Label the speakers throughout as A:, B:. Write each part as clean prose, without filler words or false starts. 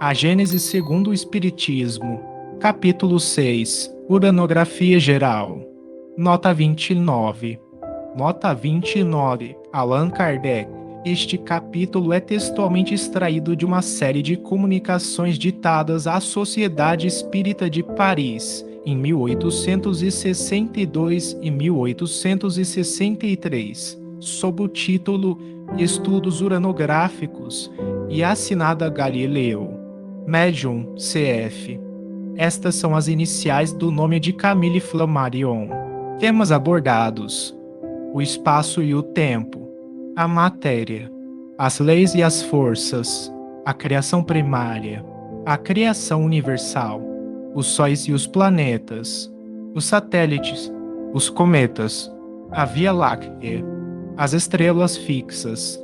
A: A Gênese segundo o Espiritismo, capítulo 6, Uranografia Geral. Nota 29. Nota 29. Allan Kardec. Este capítulo é textualmente extraído de uma série de comunicações ditadas à Sociedade Espírita de Paris, em 1862 e 1863, sob o título Estudos Uranográficos, e assinada Galileu. Médium CF. Estas são as iniciais do nome de Camille Flammarion. Temas abordados: o espaço e o tempo, a matéria, as leis e as forças, a criação primária, a criação universal, os sóis e os planetas, os satélites, os cometas, a Via Láctea, as estrelas fixas,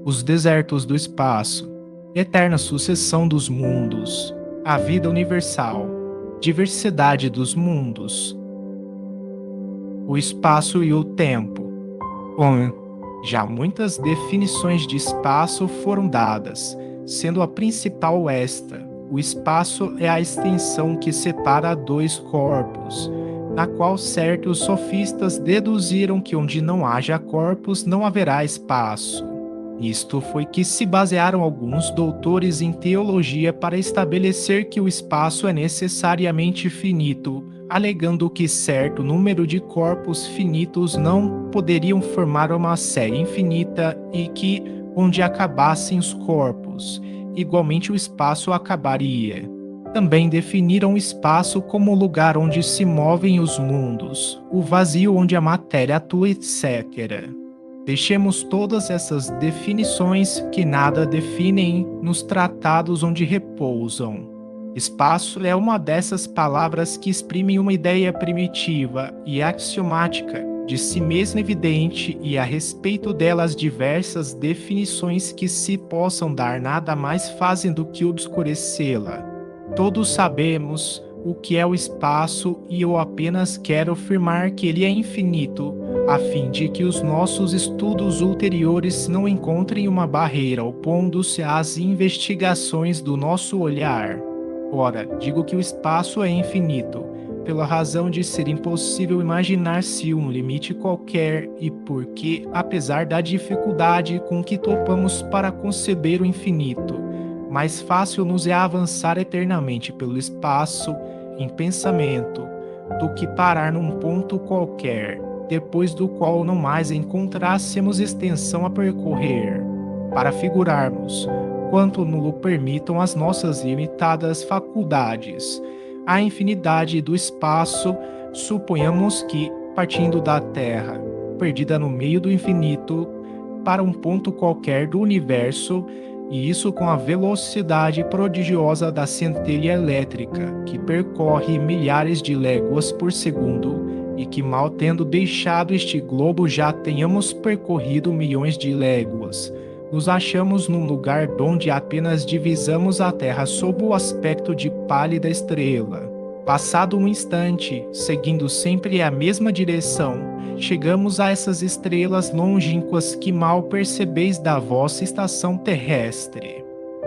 A: os desertos do espaço, eterna sucessão dos mundos, a vida universal, diversidade dos mundos, o espaço e o tempo. Bom, já muitas definições de espaço foram dadas, sendo a principal esta: o espaço é a extensão que separa dois corpos, na qual certos sofistas deduziram que onde não haja corpos não haverá espaço. Isto foi que se basearam alguns doutores em teologia para estabelecer que o espaço é necessariamente finito, alegando que certo número de corpos finitos não poderiam formar uma série infinita e que, onde acabassem os corpos, igualmente o espaço acabaria. Também definiram o espaço como o lugar onde se movem os mundos, o vazio onde a matéria atua, etc. Deixemos todas essas definições que nada definem nos tratados onde repousam. Espaço é uma dessas palavras que exprimem uma ideia primitiva e axiomática, de si mesma evidente, e a respeito delas diversas definições que se possam dar nada mais fazem do que obscurecê-la. Todos sabemos o que é o espaço e eu apenas quero afirmar que ele é infinito, a fim de que os nossos estudos ulteriores não encontrem uma barreira opondo-se às investigações do nosso olhar. Ora, digo que o espaço é infinito, pela razão de ser impossível imaginar-se um limite qualquer e porque, apesar da dificuldade com que topamos para conceber o infinito, mais fácil nos é avançar eternamente pelo espaço, em pensamento, do que parar num ponto qualquer, depois do qual não mais encontrássemos extensão a percorrer. Para figurarmos, quanto nulo permitam as nossas limitadas faculdades, a infinidade do espaço, suponhamos que, partindo da Terra, perdida no meio do infinito, para um ponto qualquer do universo, e isso com a velocidade prodigiosa da centelha elétrica, que percorre milhares de léguas por segundo, e que mal tendo deixado este globo já tenhamos percorrido milhões de léguas, nos achamos num lugar onde apenas divisamos a Terra sob o aspecto de pálida estrela. Passado um instante, seguindo sempre a mesma direção, chegamos a essas estrelas longínquas que mal percebeis da vossa estação terrestre.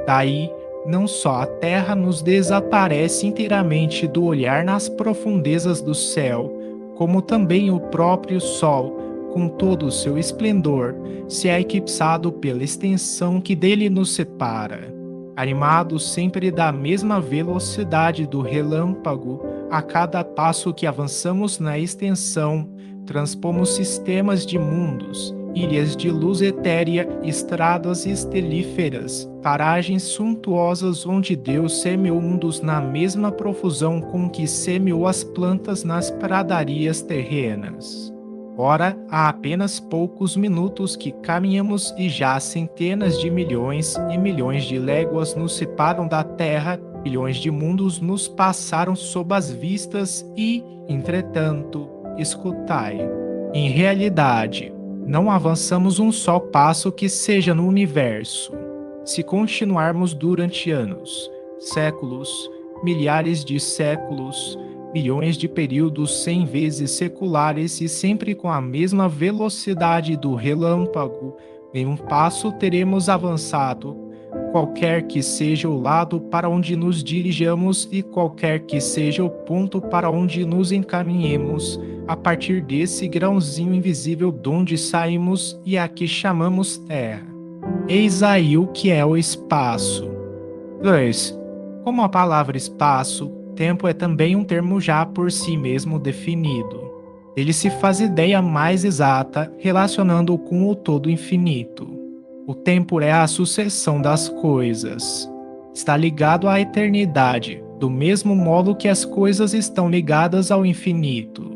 A: Daí, não só a Terra nos desaparece inteiramente do olhar nas profundezas do céu, como também o próprio Sol, com todo o seu esplendor, se é eclipsado pela extensão que dele nos separa. Animados sempre da mesma velocidade do relâmpago, a cada passo que avançamos na extensão, transpomos sistemas de mundos, ilhas de luz etérea, estradas estelíferas, paragens suntuosas onde Deus semeou mundos na mesma profusão com que semeou as plantas nas pradarias terrenas. Ora, há apenas poucos minutos que caminhamos e já centenas de milhões e milhões de léguas nos separam da Terra, milhões de mundos nos passaram sob as vistas e, entretanto, escutai. Em realidade, não avançamos um só passo que seja no universo. Se continuarmos durante anos, séculos, milhares de séculos, milhões de períodos 100 vezes seculares e sempre com a mesma velocidade do relâmpago, nenhum passo teremos avançado. qualquer que seja o lado para onde nos dirijamos e qualquer que seja o ponto para onde nos encaminhemos, a partir desse grãozinho invisível donde saímos e a que chamamos Terra. Eis aí o que é o espaço. 2. Como a palavra espaço, tempo é também um termo já por si mesmo definido. Ele se faz ideia mais exata relacionando-o com o todo infinito. O tempo é a sucessão das coisas. Está ligado à eternidade, do mesmo modo que as coisas estão ligadas ao infinito.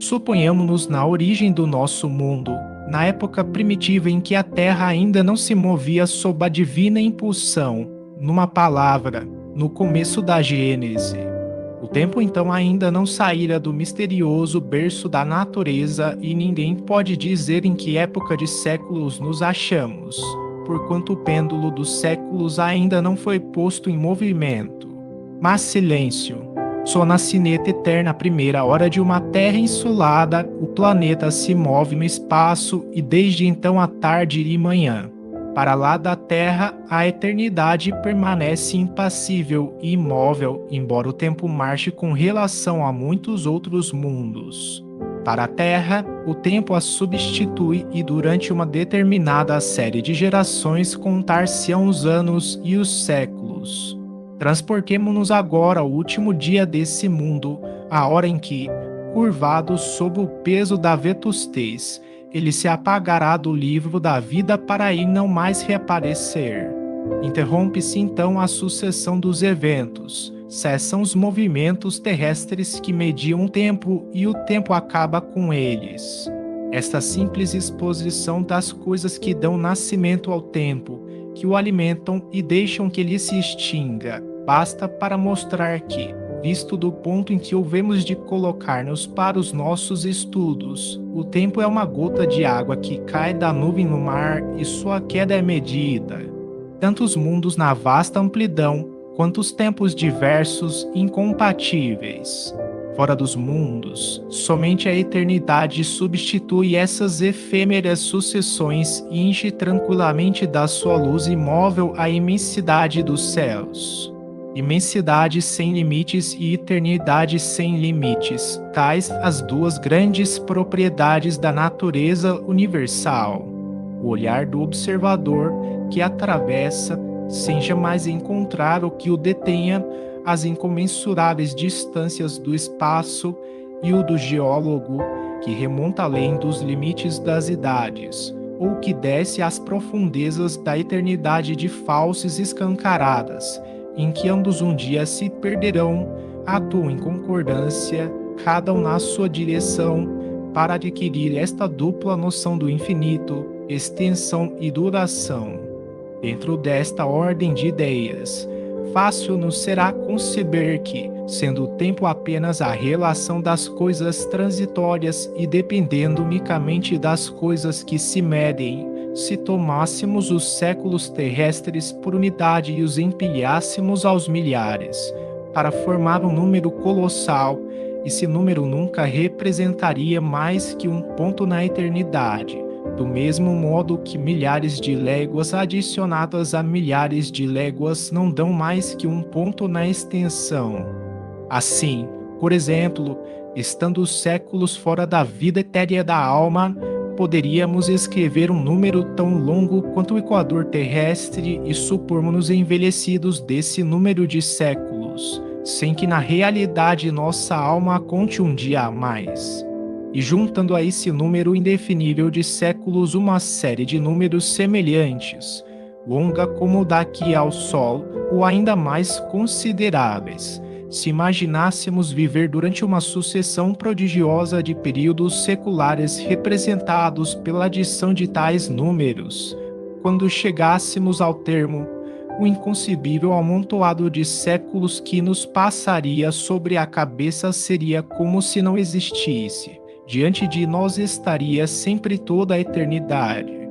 A: Suponhamos-nos na origem do nosso mundo, na época primitiva em que a Terra ainda não se movia sob a divina impulsão, numa palavra, no começo da Gênese. O tempo então ainda não saíra do misterioso berço da natureza e ninguém pode dizer em que época de séculos nos achamos, porquanto o pêndulo dos séculos ainda não foi posto em movimento. Mas silêncio! Só na sineta eterna primeira hora de uma terra insulada, o planeta se move no espaço e desde então a tarde e manhã. Para lá da Terra, a eternidade permanece impassível e imóvel, embora o tempo marche com relação a muitos outros mundos. Para a Terra, o tempo a substitui e durante uma determinada série de gerações contar-se-ão os anos e os séculos. Transportemo-nos agora ao último dia desse mundo, a hora em que, curvado sob o peso da vetustez, ele se apagará do livro da vida para aí não mais reaparecer. Interrompe-se então a sucessão dos eventos, cessam os movimentos terrestres que mediam o tempo e o tempo acaba com eles. Esta simples exposição das coisas que dão nascimento ao tempo, que o alimentam e deixam que ele se extinga, basta para mostrar que, visto do ponto em que houvemos de colocar-nos para os nossos estudos, o tempo é uma gota de água que cai da nuvem no mar e sua queda é medida. Tanto os mundos na vasta amplidão, quanto os tempos diversos e incompatíveis. Fora dos mundos, somente a eternidade substitui essas efêmeras sucessões e enche tranquilamente da sua luz imóvel a imensidade dos céus. Imensidade sem limites e eternidade sem limites, tais as duas grandes propriedades da natureza universal. O olhar do observador que atravessa, sem jamais encontrar o que o detenha, as incomensuráveis distâncias do espaço, e o do geólogo que remonta além dos limites das idades, ou que desce às profundezas da eternidade de fauces escancaradas, em que ambos um dia se perderão, atuam em concordância, cada um na sua direção, para adquirir esta dupla noção do infinito, extensão e duração. Dentro desta ordem de ideias, fácil nos será conceber que, sendo o tempo apenas a relação das coisas transitórias e dependendo unicamente das coisas que se medem, se tomássemos os séculos terrestres por unidade e os empilhássemos aos milhares, para formar um número colossal, esse número nunca representaria mais que um ponto na eternidade, do mesmo modo que milhares de léguas adicionadas a milhares de léguas não dão mais que um ponto na extensão. Assim, por exemplo, estando os séculos fora da vida etérea da alma, poderíamos escrever um número tão longo quanto o equador terrestre e supormos-nos envelhecidos desse número de séculos, sem que na realidade nossa alma conte um dia a mais. E juntando a esse número indefinível de séculos uma série de números semelhantes, longa como o daqui ao Sol, ou ainda mais consideráveis, se imaginássemos viver durante uma sucessão prodigiosa de períodos seculares representados pela adição de tais números, quando chegássemos ao termo, o inconcebível amontoado de séculos que nos passaria sobre a cabeça seria como se não existisse. Diante de nós estaria sempre toda a eternidade.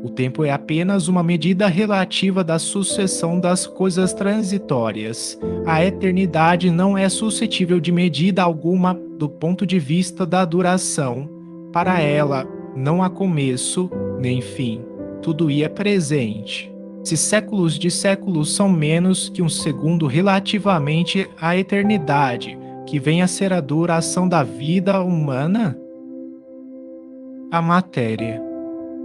A: O tempo é apenas uma medida relativa da sucessão das coisas transitórias. A eternidade não é suscetível de medida alguma do ponto de vista da duração. Para ela, não há começo nem fim. Tudo é presente. Se séculos de séculos são menos que um segundo relativamente à eternidade, que vem a ser a duração da vida humana? A matéria.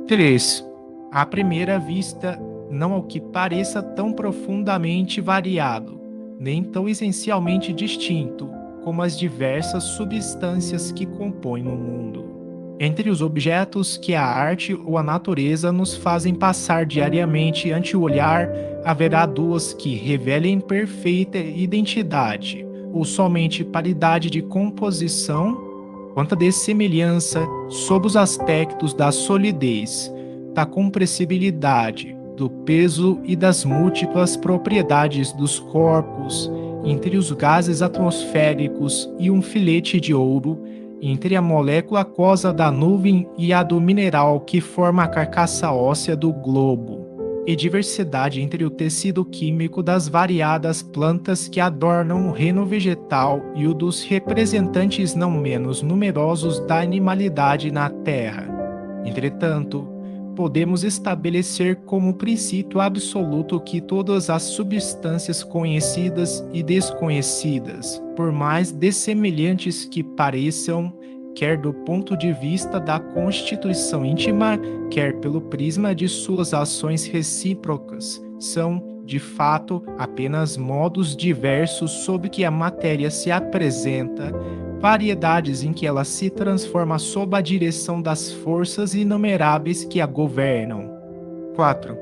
A: 3. À primeira vista, não ao que pareça tão profundamente variado, nem tão essencialmente distinto, como as diversas substâncias que compõem o mundo. Entre os objetos que a arte ou a natureza nos fazem passar diariamente ante o olhar, haverá duas que revelem perfeita identidade, ou somente paridade de composição, quanto de semelhança sob os aspectos da solidez, da compressibilidade, do peso e das múltiplas propriedades dos corpos, entre os gases atmosféricos e um filete de ouro, entre a molécula aquosa da nuvem e a do mineral que forma a carcaça óssea do globo, e diversidade entre o tecido químico das variadas plantas que adornam o reino vegetal e o dos representantes não menos numerosos da animalidade na Terra. Entretanto, podemos estabelecer como princípio absoluto que todas as substâncias conhecidas e desconhecidas, por mais dessemelhantes que pareçam, quer do ponto de vista da constituição íntima, quer pelo prisma de suas ações recíprocas, são, de fato, apenas modos diversos sob que a matéria se apresenta, variedades em que ela se transforma sob a direção das forças inumeráveis que a governam. 4.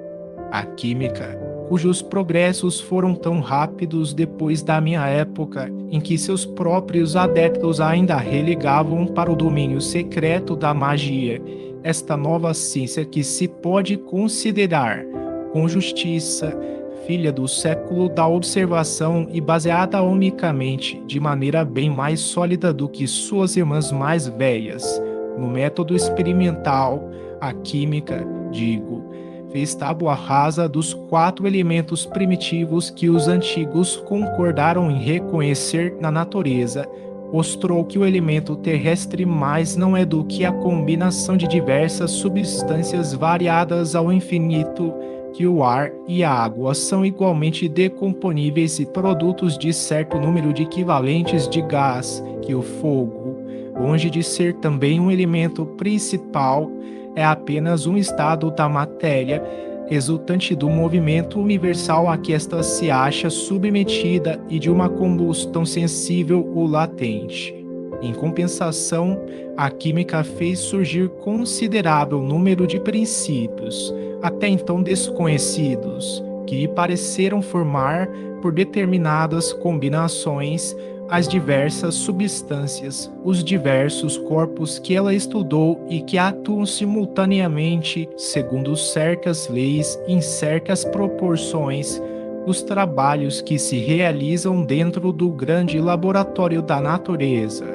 A: A química, cujos progressos foram tão rápidos depois da minha época, em que seus próprios adeptos ainda relegavam para o domínio secreto da magia esta nova ciência que se pode considerar, com justiça, filha do século da observação e baseada unicamente, de maneira bem mais sólida do que suas irmãs mais velhas, no método experimental, a química, digo, fez tábua rasa dos 4 elementos primitivos que os antigos concordaram em reconhecer na natureza, mostrou que o elemento terrestre mais não é do que a combinação de diversas substâncias variadas ao infinito, que o ar e a água são igualmente decomponíveis e produtos de certo número de equivalentes de gás, que o fogo, longe de ser também um elemento principal, é apenas um estado da matéria, resultante do movimento universal a que esta se acha submetida e de uma combustão sensível ou latente. Em compensação, a química fez surgir considerável número de princípios, até então desconhecidos, que lhe pareceram formar, por determinadas combinações, as diversas substâncias, os diversos corpos que ela estudou e que atuam simultaneamente, segundo certas leis e em certas proporções, os trabalhos que se realizam dentro do grande laboratório da natureza.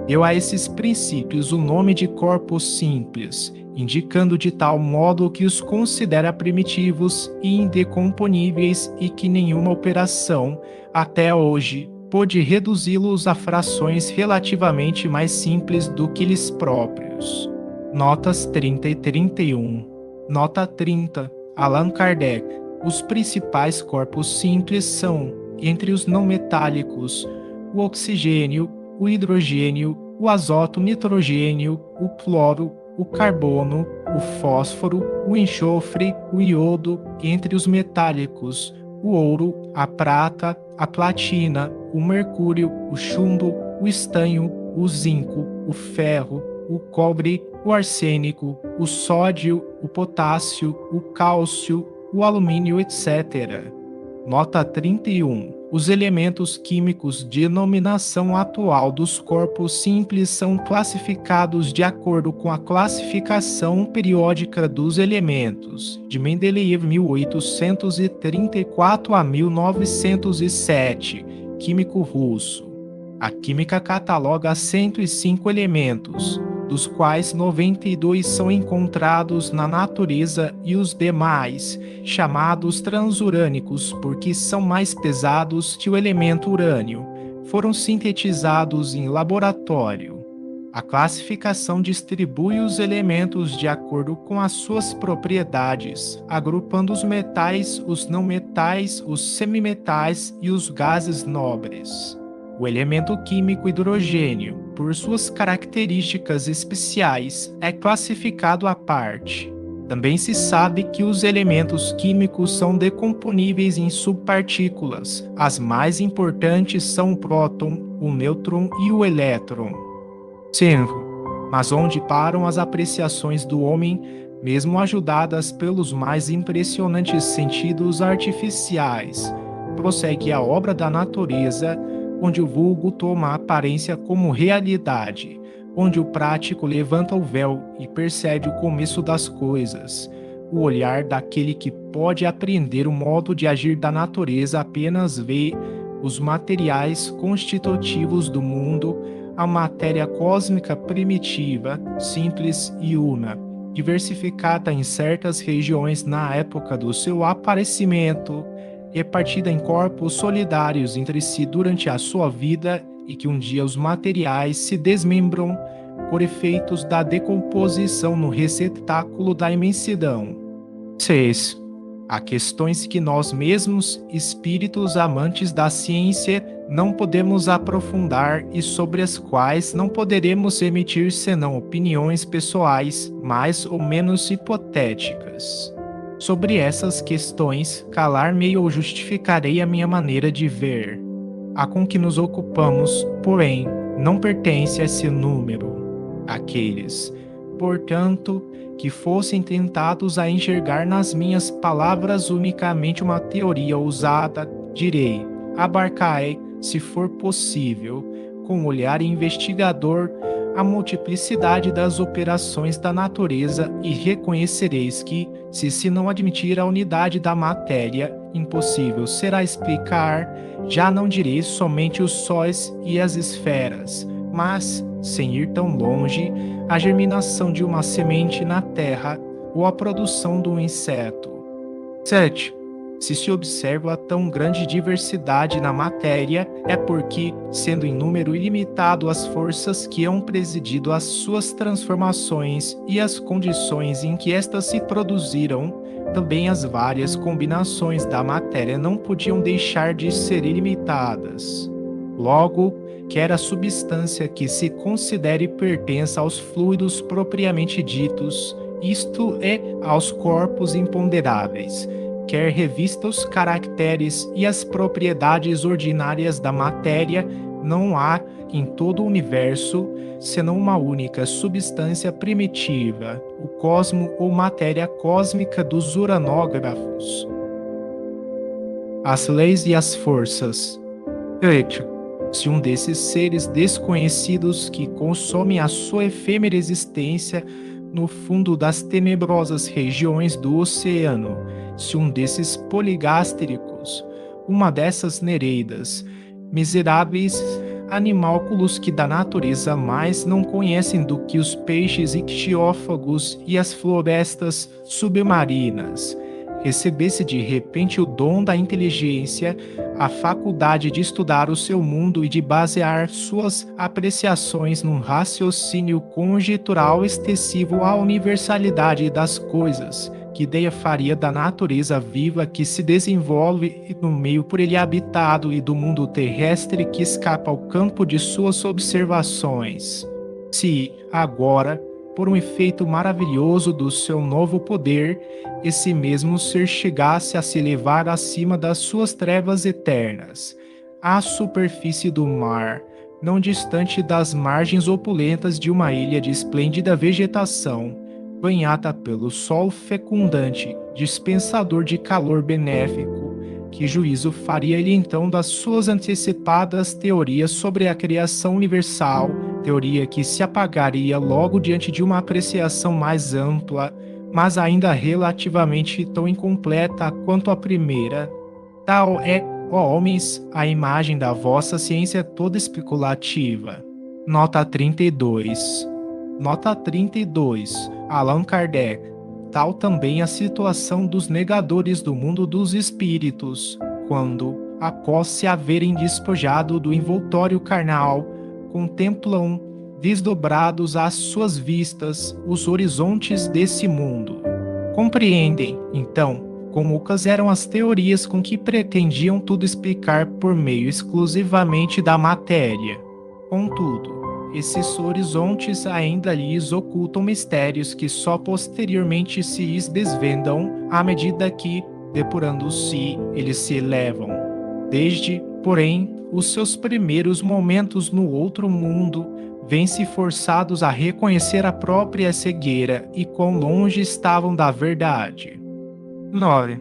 A: Deu a esses princípios o nome de corpos simples, indicando de tal modo que os considera primitivos e indecomponíveis e que nenhuma operação, até hoje, pôde reduzi-los a frações relativamente mais simples do que eles próprios. Notas 30 e 31. Nota 30. Allan Kardec. Os principais corpos simples são, entre os não metálicos, o oxigênio, o hidrogênio, o azoto nitrogênio, o cloro, o carbono, o fósforo, o enxofre, o iodo, entre os metálicos, o ouro, a prata, a platina, o mercúrio, o chumbo, o estanho, o zinco, o ferro, o cobre, o arsênico, o sódio, o potássio, o cálcio, o alumínio, etc. Nota 31. Os elementos químicos de denominação atual dos corpos simples são classificados de acordo com a classificação periódica dos elementos, de Mendeleev 1834 a 1907, químico russo. A química cataloga 105 elementos, dos quais 92 são encontrados na natureza e os demais, chamados transurânicos porque são mais pesados que o elemento urânio, foram sintetizados em laboratório. A classificação distribui os elementos de acordo com as suas propriedades, agrupando os metais, os não metais, os semimetais e os gases nobres. O elemento químico hidrogênio, por suas características especiais, é classificado à parte. Também se sabe que os elementos químicos são decomponíveis em subpartículas. As mais importantes são o próton, o nêutron e o elétron. 5. Mas onde param as apreciações do homem, mesmo ajudadas pelos mais impressionantes sentidos artificiais? Prossegue a obra da natureza, onde o vulgo toma a aparência como realidade, onde o prático levanta o véu e percebe o começo das coisas. O olhar daquele que pode apreender o modo de agir da natureza apenas vê os materiais constitutivos do mundo, a matéria cósmica primitiva, simples e una, diversificada em certas regiões na época do seu aparecimento, repartida em corpos solidários entre si durante a sua vida e que um dia os materiais se desmembram por efeitos da decomposição no receptáculo da imensidão. 6. Há questões que nós mesmos, espíritos amantes da ciência, não podemos aprofundar e sobre as quais não poderemos emitir senão opiniões pessoais mais ou menos hipotéticas. Sobre essas questões, calar-me ou justificarei a minha maneira de ver. A com que nos ocupamos, porém, não pertence a esse número. Aqueles, portanto, que fossem tentados a enxergar nas minhas palavras unicamente uma teoria ousada, direi, abarcai, se for possível, com um olhar investigador, a multiplicidade das operações da natureza e reconhecereis que, se não admitir a unidade da matéria, impossível será explicar, já não direi somente os sóis e as esferas, mas, sem ir tão longe, a germinação de uma semente na terra ou a produção de um inseto. 7. Se observa tão grande diversidade na matéria, é porque, sendo em número ilimitado as forças que hão presidido às suas transformações e as condições em que estas se produziram, também as várias combinações da matéria não podiam deixar de ser ilimitadas. Logo, quer a substância que se considere pertença aos fluidos propriamente ditos, isto é, aos corpos imponderáveis, quer revista os caracteres e as propriedades ordinárias da matéria, não há, em todo o universo, senão uma única substância primitiva, o cosmo ou matéria cósmica dos uranógrafos. As leis e as forças. 8. Se um desses seres desconhecidos que consomem a sua efêmera existência no fundo das tenebrosas regiões do oceano, se um desses poligástricos, uma dessas nereidas, miseráveis animálculos que da natureza mais não conhecem do que os peixes ictiófagos e as florestas submarinas, recebesse de repente o dom da inteligência, a faculdade de estudar o seu mundo e de basear suas apreciações num raciocínio conjectural excessivo à universalidade das coisas, que ideia faria da natureza viva que se desenvolve no meio por ele habitado e do mundo terrestre que escapa ao campo de suas observações? Se, agora, por um efeito maravilhoso do seu novo poder, esse mesmo ser chegasse a se elevar acima das suas trevas eternas, à superfície do mar, não distante das margens opulentas de uma ilha de esplêndida vegetação, banhada pelo sol fecundante, dispensador de calor benéfico, que juízo faria ele então das suas antecipadas teorias sobre a criação universal, teoria que se apagaria logo diante de uma apreciação mais ampla, mas ainda relativamente tão incompleta quanto a primeira. Tal é, ó homens, a imagem da vossa ciência toda especulativa. Nota 32. Nota 32. Allan Kardec. Tal também a situação dos negadores do mundo dos espíritos, quando, após se haverem despojado do envoltório carnal, contemplam desdobrados às suas vistas os horizontes desse mundo. Compreendem, então, como eram as teorias com que pretendiam tudo explicar por meio exclusivamente da matéria. Contudo, esses horizontes ainda lhes ocultam mistérios que só posteriormente se desvendam à medida que, depurando-se, eles se elevam. Desde, porém, os seus primeiros momentos no outro mundo, vêm-se forçados a reconhecer a própria cegueira e quão longe estavam da verdade. 9.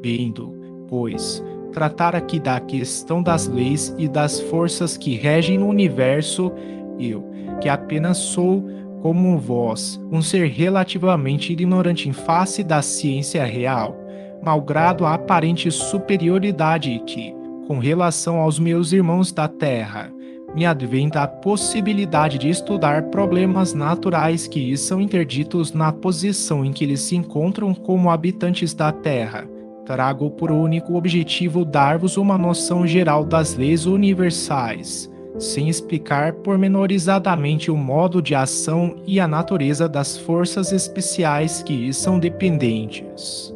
A: Vindo, pois, tratar aqui da questão das leis e das forças que regem no universo, eu, que apenas sou, como vós, um ser relativamente ignorante em face da ciência real, malgrado a aparente superioridade que, com relação aos meus irmãos da Terra, me advém da possibilidade de estudar problemas naturais que lhes são interditos na posição em que eles se encontram como habitantes da Terra. Trago por único objetivo dar-vos uma noção geral das leis universais, sem explicar pormenorizadamente o modo de ação e a natureza das forças especiais que lhes são dependentes.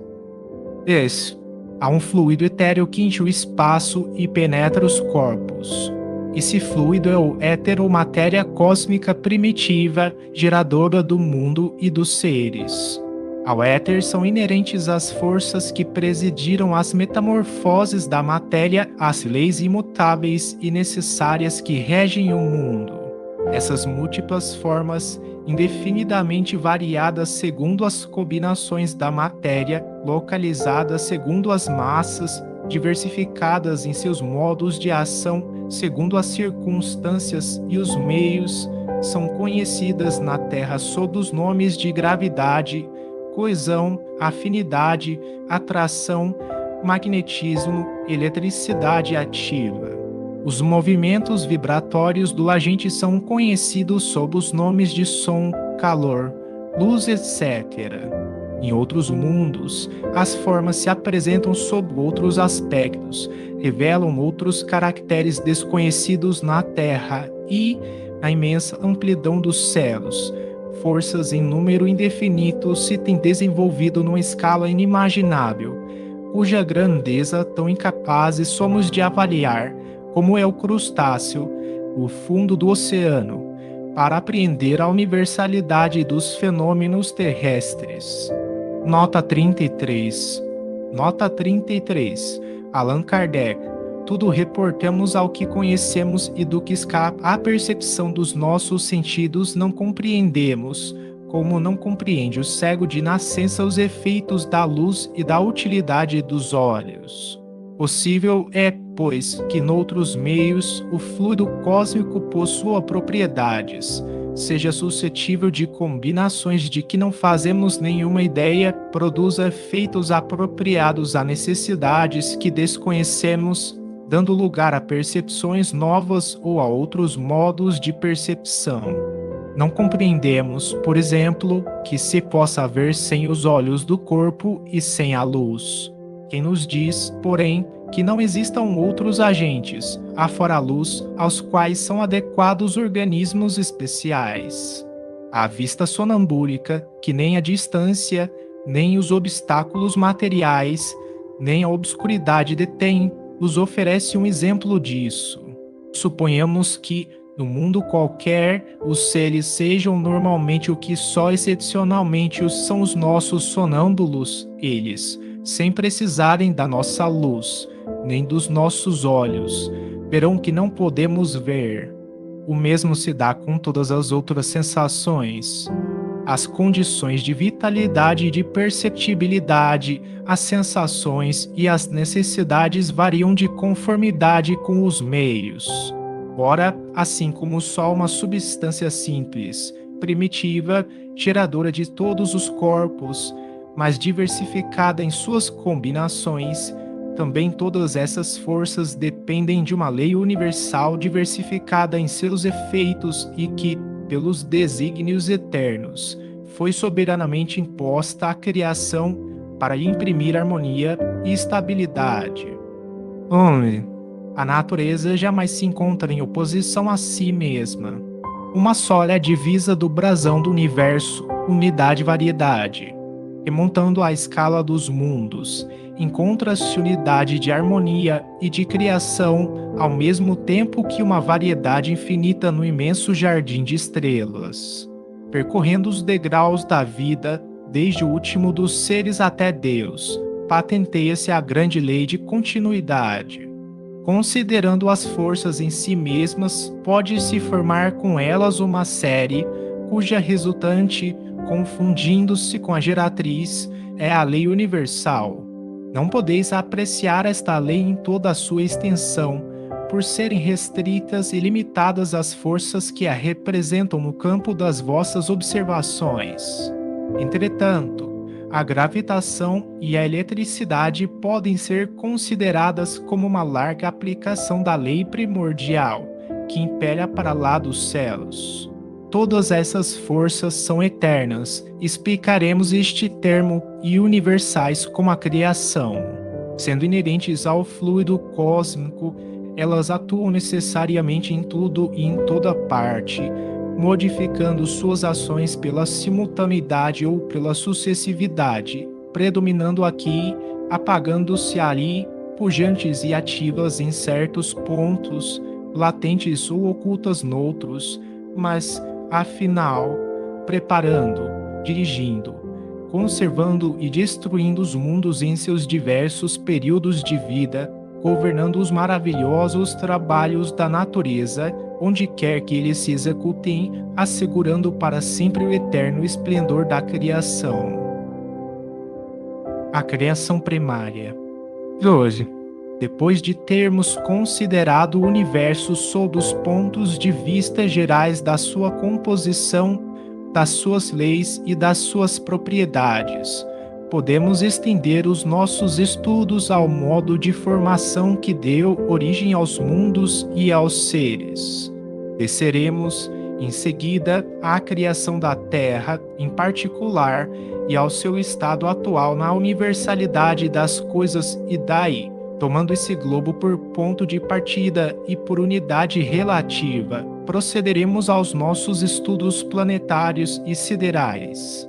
A: 10. Há um fluido etéreo que enche o espaço e penetra os corpos. Esse fluido é o éter ou matéria cósmica primitiva, geradora do mundo e dos seres. Ao éter são inerentes as forças que presidiram as metamorfoses da matéria às leis imutáveis e necessárias que regem o mundo. Essas múltiplas formas, indefinidamente variadas segundo as combinações da matéria, localizadas segundo as massas, diversificadas em seus modos de ação segundo as circunstâncias e os meios, são conhecidas na Terra sob os nomes de gravidade, coesão, afinidade, atração, magnetismo, eletricidade ativa. Os movimentos vibratórios do agente são conhecidos sob os nomes de som, calor, luz, etc. Em outros mundos, as formas se apresentam sob outros aspectos, revelam outros caracteres desconhecidos na Terra e, na imensa amplidão dos céus, forças em número indefinido se têm desenvolvido numa escala inimaginável, cuja grandeza tão incapazes somos de avaliar, como é o crustáceo, o fundo do oceano, para apreender a universalidade dos fenômenos terrestres. Nota 33. Nota 33. Allan Kardec. Tudo reportamos ao que conhecemos e do que escapa à percepção dos nossos sentidos não compreendemos, como não compreende o cego de nascença os efeitos da luz e da utilidade dos olhos. Possível é, pois, que noutros meios o fluido cósmico possua propriedades, seja suscetível de combinações de que não fazemos nenhuma ideia, produza efeitos apropriados a necessidades que desconhecemos, dando lugar a percepções novas ou a outros modos de percepção. Não compreendemos, por exemplo, que se possa ver sem os olhos do corpo e sem a luz. Quem nos diz, porém, que não existam outros agentes, afora a luz, aos quais são adequados organismos especiais. A vista sonambúlica, que nem a distância, nem os obstáculos materiais, nem a obscuridade detém, nos oferece um exemplo disso. Suponhamos que, no mundo qualquer, os seres sejam normalmente o que só excepcionalmente são os nossos sonâmbulos, eles, sem precisarem da nossa luz, nem dos nossos olhos, verão que não podemos ver. O mesmo se dá com todas as outras sensações. As condições de vitalidade e de perceptibilidade, as sensações e as necessidades variam de conformidade com os meios. Ora, assim como o Sol é uma substância simples, primitiva, geradora de todos os corpos, mas diversificada em suas combinações, também todas essas forças dependem de uma lei universal diversificada em seus efeitos e que, pelos desígnios eternos, foi soberanamente imposta à criação para imprimir harmonia e estabilidade. 11. A natureza jamais se encontra em oposição a si mesma. Uma só é a divisa do brasão do universo, unidade e variedade. Remontando a escala dos mundos, encontra-se unidade de harmonia e de criação, ao mesmo tempo que uma variedade infinita no imenso jardim de estrelas. Percorrendo os degraus da vida, desde o último dos seres até Deus, patenteia-se a grande lei de continuidade. Considerando as forças em si mesmas, pode-se formar com elas uma série, cuja resultante, confundindo-se com a geratriz, é a lei universal. Não podeis apreciar esta lei em toda a sua extensão, por serem restritas e limitadas às forças que a representam no campo das vossas observações. Entretanto, a gravitação e a eletricidade podem ser consideradas como uma larga aplicação da lei primordial, que impele para lá dos céus. Todas essas forças são eternas. Explicaremos este termo e universais como a criação. Sendo inerentes ao fluido cósmico, elas atuam necessariamente em tudo e em toda parte, modificando suas ações pela simultaneidade ou pela sucessividade, predominando aqui, apagando-se ali, pujantes e ativas em certos pontos, latentes ou ocultas noutros, mas, afinal, preparando, dirigindo, conservando e destruindo os mundos em seus diversos períodos de vida, governando os maravilhosos trabalhos da natureza, onde quer que eles se executem, assegurando para sempre o eterno esplendor da criação. A criação primária. 12. Depois de termos considerado o universo sob os pontos de vista gerais da sua composição, das suas leis e das suas propriedades, podemos estender os nossos estudos ao modo de formação que deu origem aos mundos e aos seres. Desceremos, em seguida, à criação da Terra, em particular, e ao seu estado atual na universalidade das coisas, e daí, tomando esse globo por ponto de partida e por unidade relativa, procederemos aos nossos estudos planetários e siderais.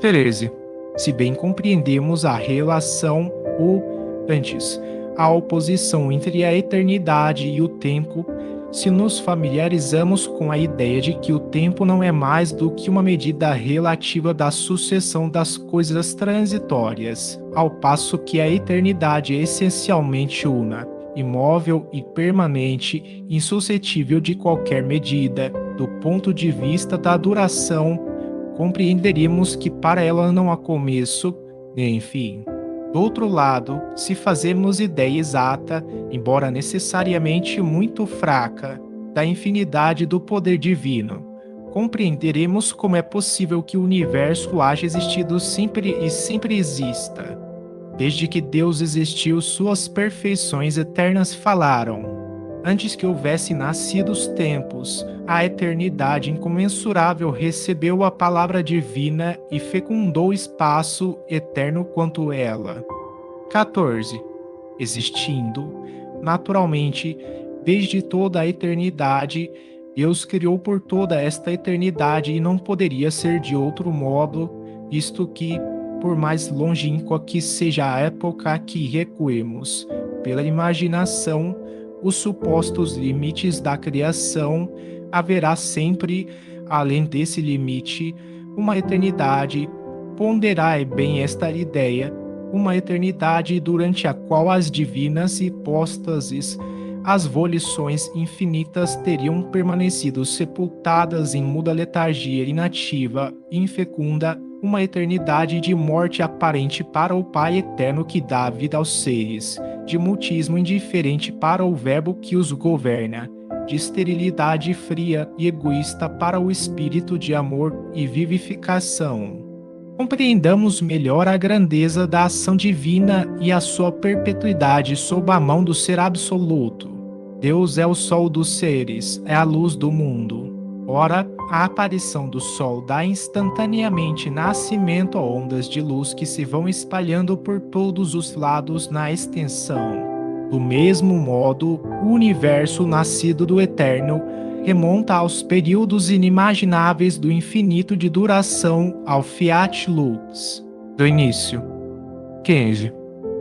A: 13. Se bem compreendemos a relação, ou, antes, a oposição entre a eternidade e o tempo, se nos familiarizamos com a ideia de que o tempo não é mais do que uma medida relativa da sucessão das coisas transitórias, ao passo que a eternidade é essencialmente una, imóvel e permanente, insuscetível de qualquer medida, do ponto de vista da duração, compreenderemos que para ela não há começo, nem fim. Do outro lado, se fazermos ideia exata, embora necessariamente muito fraca, da infinidade do poder divino, compreenderemos como é possível que o universo haja existido sempre e sempre exista. Desde que Deus existiu, suas perfeições eternas falaram. Antes que houvesse nascido os tempos, a eternidade incomensurável recebeu a palavra divina e fecundou o espaço eterno quanto ela. 14. Existindo, naturalmente, desde toda a eternidade, Deus criou por toda esta eternidade e não poderia ser de outro modo, visto que, por mais longínqua que seja a época a que recuemos, pela imaginação, os supostos limites da criação, haverá sempre, além desse limite, uma eternidade. Ponderai bem esta ideia, uma eternidade durante a qual as divinas hipóstases, as volições infinitas teriam permanecido sepultadas em muda letargia inativa, infecunda, uma eternidade de morte aparente para o Pai eterno que dá a vida aos seres, de mutismo indiferente para o Verbo que os governa, de esterilidade fria e egoísta para o Espírito de amor e vivificação. Compreendamos melhor a grandeza da ação divina e a sua perpetuidade sob a mão do Ser Absoluto. Deus é o Sol dos seres, é a luz do mundo. Ora, a aparição do Sol dá instantaneamente nascimento a ondas de luz que se vão espalhando por todos os lados na extensão. Do mesmo modo, o universo nascido do Eterno remonta aos períodos inimagináveis do infinito de duração ao Fiat Lux, do início. 15.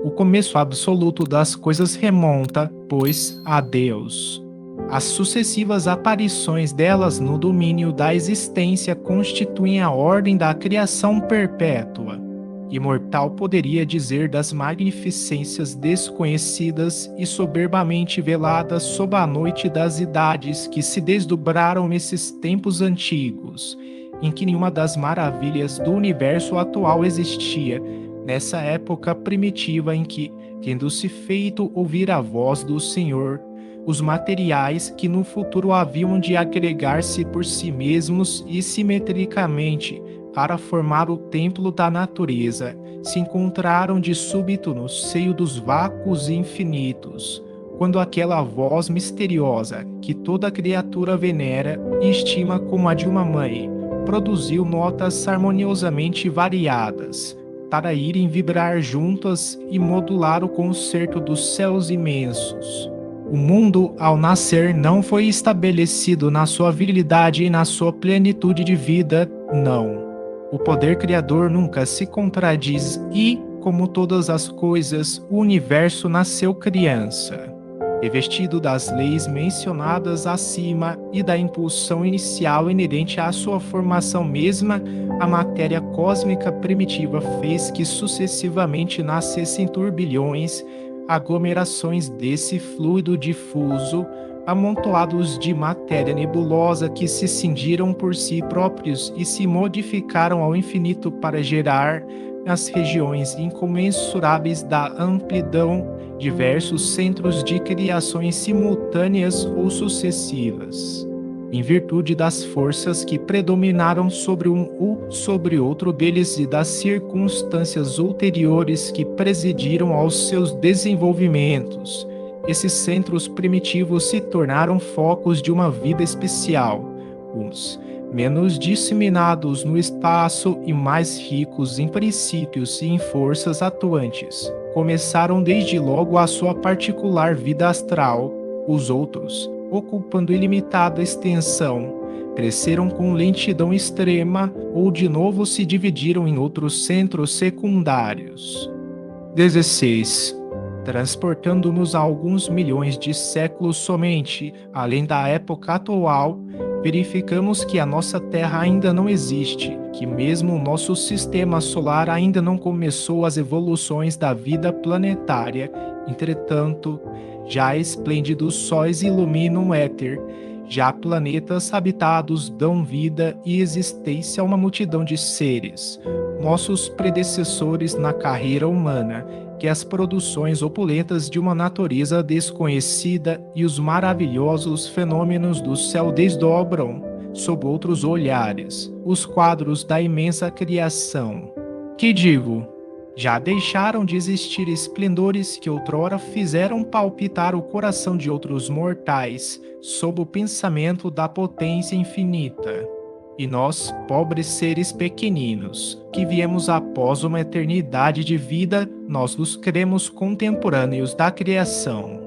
A: O começo absoluto das coisas remonta, pois, a Deus. As sucessivas aparições delas no domínio da existência constituem a ordem da criação perpétua. Imortal poderia dizer das magnificências desconhecidas e soberbamente veladas sob a noite das idades que se desdobraram nesses tempos antigos, em que nenhuma das maravilhas do universo atual existia, nessa época primitiva em que, tendo-se feito ouvir a voz do Senhor, os materiais que no futuro haviam de agregar-se por si mesmos e simetricamente para formar o templo da natureza, se encontraram de súbito no seio dos vácuos infinitos, quando aquela voz misteriosa, que toda criatura venera e estima como a de uma mãe, produziu notas harmoniosamente variadas, para irem vibrar juntas e modular o concerto dos céus imensos. O mundo, ao nascer, não foi estabelecido na sua virilidade e na sua plenitude de vida, não. O poder criador nunca se contradiz e, como todas as coisas, o universo nasceu criança. Revestido das leis mencionadas acima e da impulsão inicial inerente à sua formação mesma, a matéria cósmica primitiva fez que sucessivamente nascessem turbilhões, aglomerações desse fluido difuso, amontoados de matéria nebulosa que se cindiram por si próprios e se modificaram ao infinito para gerar, nas regiões incomensuráveis da amplidão, diversos centros de criações simultâneas ou sucessivas. Em virtude das forças que predominaram sobre um ou sobre outro deles e das circunstâncias ulteriores que presidiram aos seus desenvolvimentos, esses centros primitivos se tornaram focos de uma vida especial, uns menos disseminados no espaço e mais ricos em princípios e em forças atuantes. Começaram desde logo a sua particular vida astral, os outros, ocupando ilimitada extensão, cresceram com lentidão extrema ou de novo se dividiram em outros centros secundários. 16. Transportando-nos a alguns milhões de séculos somente, além da época atual, verificamos que a nossa Terra ainda não existe, que mesmo o nosso sistema solar ainda não começou as evoluções da vida planetária. Entretanto, já esplêndidos sóis iluminam o éter, já planetas habitados dão vida e existência a uma multidão de seres, nossos predecessores na carreira humana, que as produções opulentas de uma natureza desconhecida e os maravilhosos fenômenos do céu desdobram, sob outros olhares, os quadros da imensa criação. Que digo? Já deixaram de existir esplendores que outrora fizeram palpitar o coração de outros mortais, sob o pensamento da potência infinita. E nós, pobres seres pequeninos, que viemos após uma eternidade de vida, nós nos cremos contemporâneos da criação.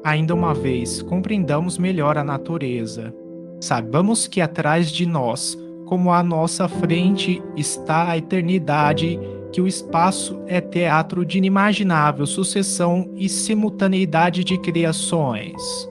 A: Ainda uma vez, compreendamos melhor a natureza. Saibamos que atrás de nós, como à nossa frente, está a eternidade, que o espaço é teatro de inimaginável sucessão e simultaneidade de criações.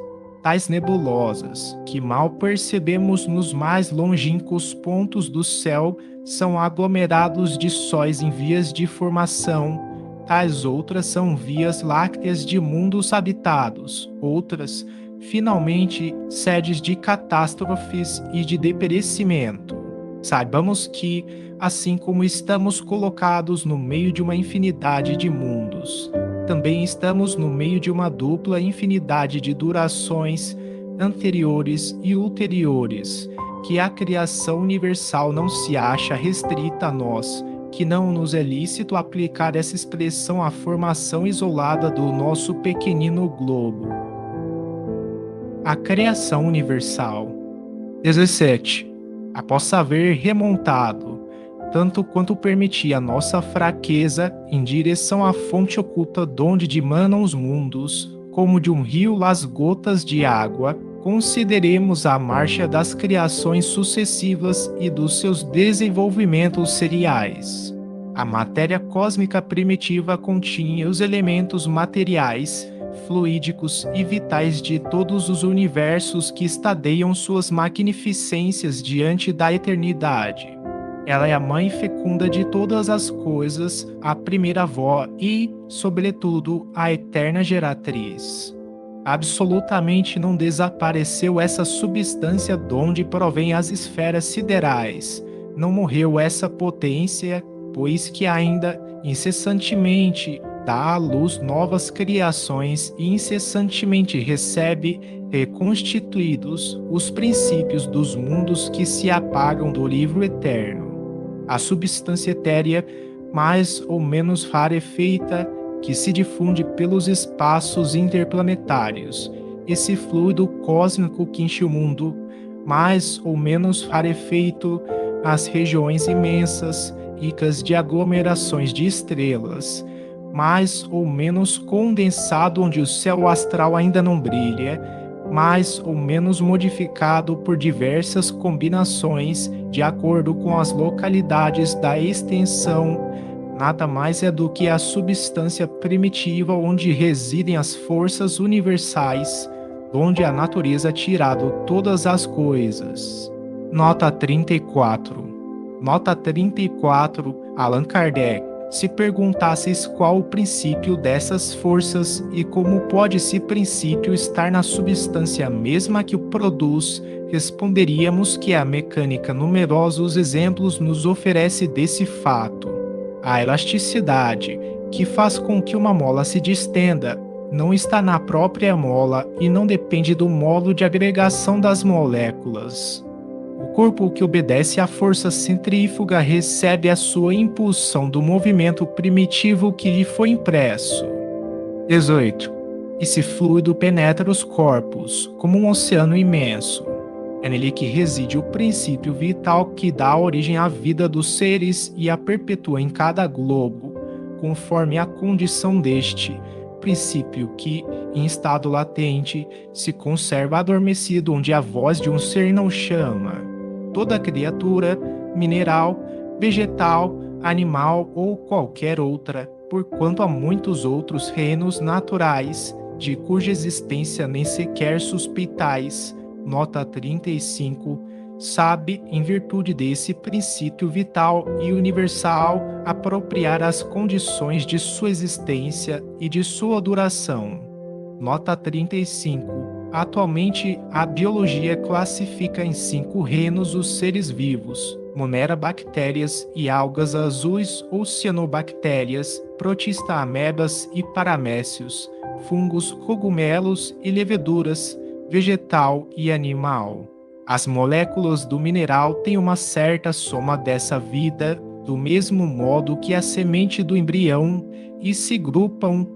A: Tais nebulosas, que mal percebemos nos mais longínquos pontos do céu, são aglomerados de sóis em vias de formação. Tais outras são vias lácteas de mundos habitados, outras, finalmente, sedes de catástrofes e de deperecimento. Saibamos que, assim como estamos colocados no meio de uma infinidade de mundos, também estamos no meio de uma dupla infinidade de durações anteriores e ulteriores, que a criação universal não se acha restrita a nós, que não nos é lícito aplicar essa expressão à formação isolada do nosso pequenino globo. A criação universal. 17. Após haver remontado, tanto quanto permitia nossa fraqueza, em direção à fonte oculta donde dimanam os mundos, como de um rio las gotas de água, consideremos a marcha das criações sucessivas e dos seus desenvolvimentos seriais. A matéria cósmica primitiva continha os elementos materiais, fluídicos e vitais de todos os universos que estadeiam suas magnificências diante da eternidade. Ela é a mãe fecunda de todas as coisas, a primeira avó e, sobretudo, a eterna geratriz. Absolutamente não desapareceu essa substância donde provém as esferas siderais. Não morreu essa potência, pois que ainda, incessantemente, dá à luz novas criações e incessantemente recebe, reconstituídos, os princípios dos mundos que se apagam do livro eterno. A substância etérea, mais ou menos rarefeita, que se difunde pelos espaços interplanetários, esse fluido cósmico que enche o mundo, mais ou menos rarefeito, as regiões imensas, ricas de aglomerações de estrelas, mais ou menos condensado onde o céu astral ainda não brilha, mais ou menos modificado por diversas combinações de acordo com as localidades da extensão, nada mais é do que a substância primitiva onde residem as forças universais, onde a natureza tirado todas as coisas. Nota 34. Nota 34, Allan Kardec. Se perguntasseis qual o princípio dessas forças e como pode esse princípio estar na substância mesma que o produz, responderíamos que a mecânica numerosos exemplos nos oferece desse fato. A elasticidade, que faz com que uma mola se distenda, não está na própria mola e não depende do modo de agregação das moléculas. O corpo que obedece à força centrífuga recebe a sua impulsão do movimento primitivo que lhe foi impresso. 18. Esse fluido penetra os corpos, como um oceano imenso. É nele que reside o princípio vital que dá origem à vida dos seres e a perpetua em cada globo, conforme a condição deste princípio que, em estado latente, se conserva adormecido onde a voz de um ser não chama. Toda criatura, mineral, vegetal, animal ou qualquer outra, porquanto há muitos outros reinos naturais, de cuja existência nem sequer suspeitais, nota 35, sabe, em virtude desse princípio vital e universal, apropriar as condições de sua existência e de sua duração. Nota 35. Atualmente, a biologia classifica em 5 reinos os seres vivos: monerabactérias e algas azuis ou cianobactérias, protista-amebas e paramécios, fungos, cogumelos e leveduras, vegetal e animal. As moléculas do mineral têm uma certa soma dessa vida, do mesmo modo que a semente do embrião, e se grupam,